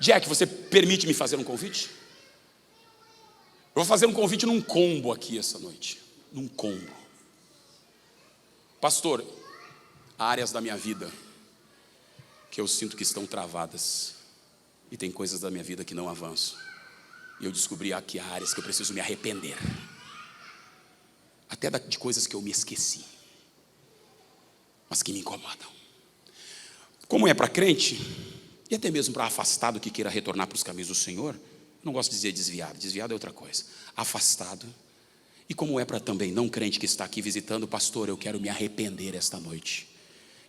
Jack, você permite me fazer um convite? Eu vou fazer um convite num combo aqui essa noite. Num combo. Pastor, há áreas da minha vida que eu sinto que estão travadas. E tem coisas da minha vida que não avançam. E eu descobri aqui áreas que eu preciso me arrepender. Até de coisas que eu me esqueci. Mas que me incomodam. Como é para crente... E até mesmo para afastado que queira retornar para os caminhos do Senhor, não gosto de dizer desviado é outra coisa. Afastado. E como é para também não crente que está aqui visitando, pastor, eu quero me arrepender esta noite.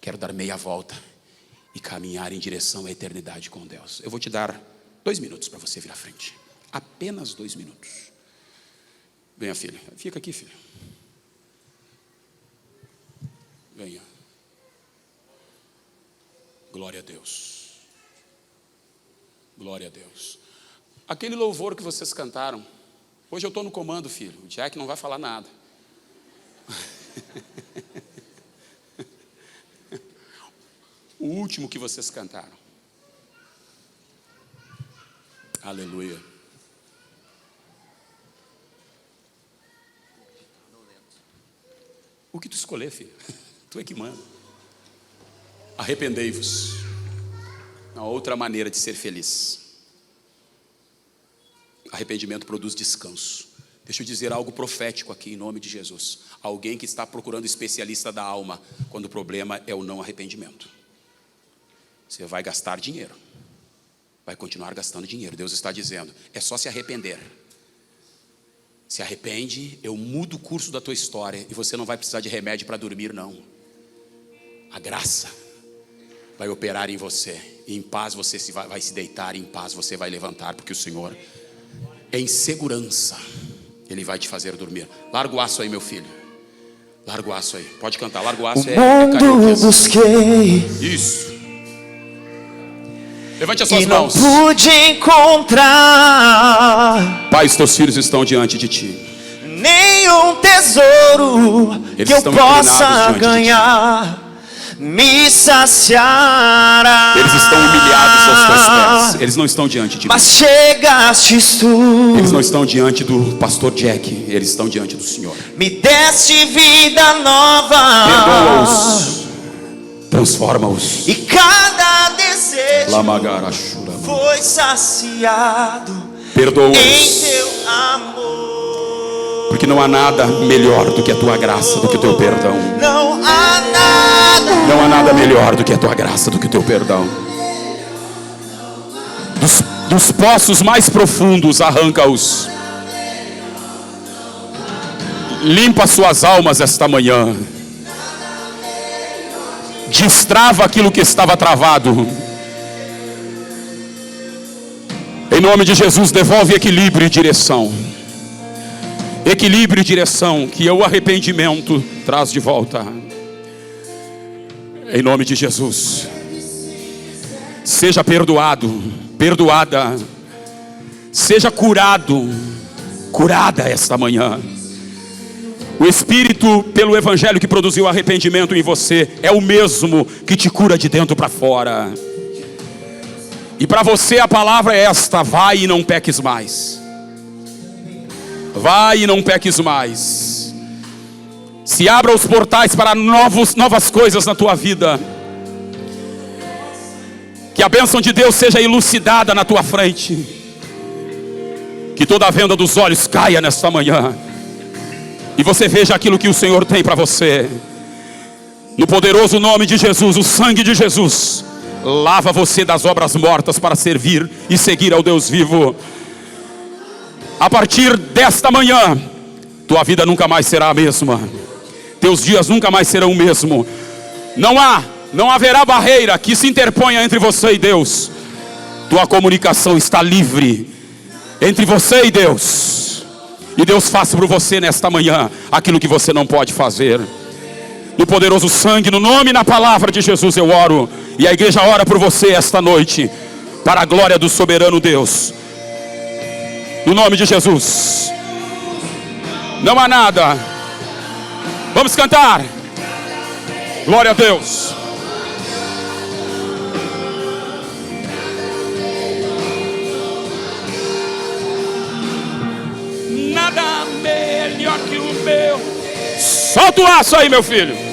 Quero dar meia volta e caminhar em direção à eternidade com Deus. Eu vou te dar 2 minutos para você vir à frente. Apenas 2 minutos. Venha, filho. Fica aqui, filho. Venha. Glória a Deus. Glória a Deus. Aquele louvor que vocês cantaram, hoje eu estou no comando, filho. O Jack não vai falar nada. O último que vocês cantaram. Aleluia. O que tu escolher, filho? Tu é que manda. Arrependei-vos. Uma outra maneira de ser feliz. Arrependimento produz descanso. Deixa eu dizer algo profético aqui em nome de Jesus. Alguém que está procurando especialista da alma, quando o problema é o não arrependimento. Você vai gastar dinheiro. Vai continuar gastando dinheiro. Deus está dizendo, é só se arrepender. Se arrepende, eu mudo o curso da tua história e você não vai precisar de remédio para dormir, não. A graça vai operar em você. E em paz você vai se deitar, em paz você vai levantar, porque o Senhor, em segurança, Ele vai te fazer dormir. Larga o aço aí, meu filho. Larga o aço aí. Pode cantar, larga o aço. O mundo busquei. Isso. Levante as suas e não mãos. Pude encontrar. Pai, os teus filhos estão diante de ti. Nenhum tesouro Eles que eu estão possa inclinados diante de ti. ganhar me saciará. Eles estão humilhados aos teus pés. Eles não estão diante de mim. Mas chegastes tu. Eles não estão diante do pastor Jack. Eles estão diante do Senhor. Me deste vida nova. Perdoa-os. Transforma-os. E cada desejo Lamagarashura. foi saciado em Perdoa-os. teu amor. Porque não há nada melhor do que a tua graça, do que o teu perdão. Não há nada. Não há nada melhor do que a tua graça, do que o teu perdão. Dos poços mais profundos, arranca-os. Limpa suas almas esta manhã. Destrava aquilo que estava travado. Em nome de Jesus, devolve equilíbrio e direção. Equilíbrio e direção que o arrependimento traz de volta. Em nome de Jesus. Seja perdoado, perdoada. Seja curado, curada esta manhã. O Espírito, pelo Evangelho que produziu arrependimento em você, é o mesmo que te cura de dentro para fora. E para você a palavra é esta: vai e não peques mais. Vai e não peques mais. Se abra os portais para novas coisas na tua vida. Que a bênção de Deus seja elucidada na tua frente. Que toda a venda dos olhos caia nesta manhã. E você veja aquilo que o Senhor tem para você. No poderoso nome de Jesus, o sangue de Jesus lava você das obras mortas para servir e seguir ao Deus vivo. A partir desta manhã, tua vida nunca mais será a mesma. Teus dias nunca mais serão o mesmo. Não haverá barreira que se interponha entre você e Deus. Tua comunicação está livre entre você e Deus. E Deus faça por você nesta manhã aquilo que você não pode fazer. No poderoso sangue, no nome e na palavra de Jesus eu oro. E a igreja ora por você esta noite, para a glória do soberano Deus. No nome de Jesus. Não há nada. Vamos cantar. Glória a Deus. Nada melhor que o meu. Solta o aço aí, meu filho.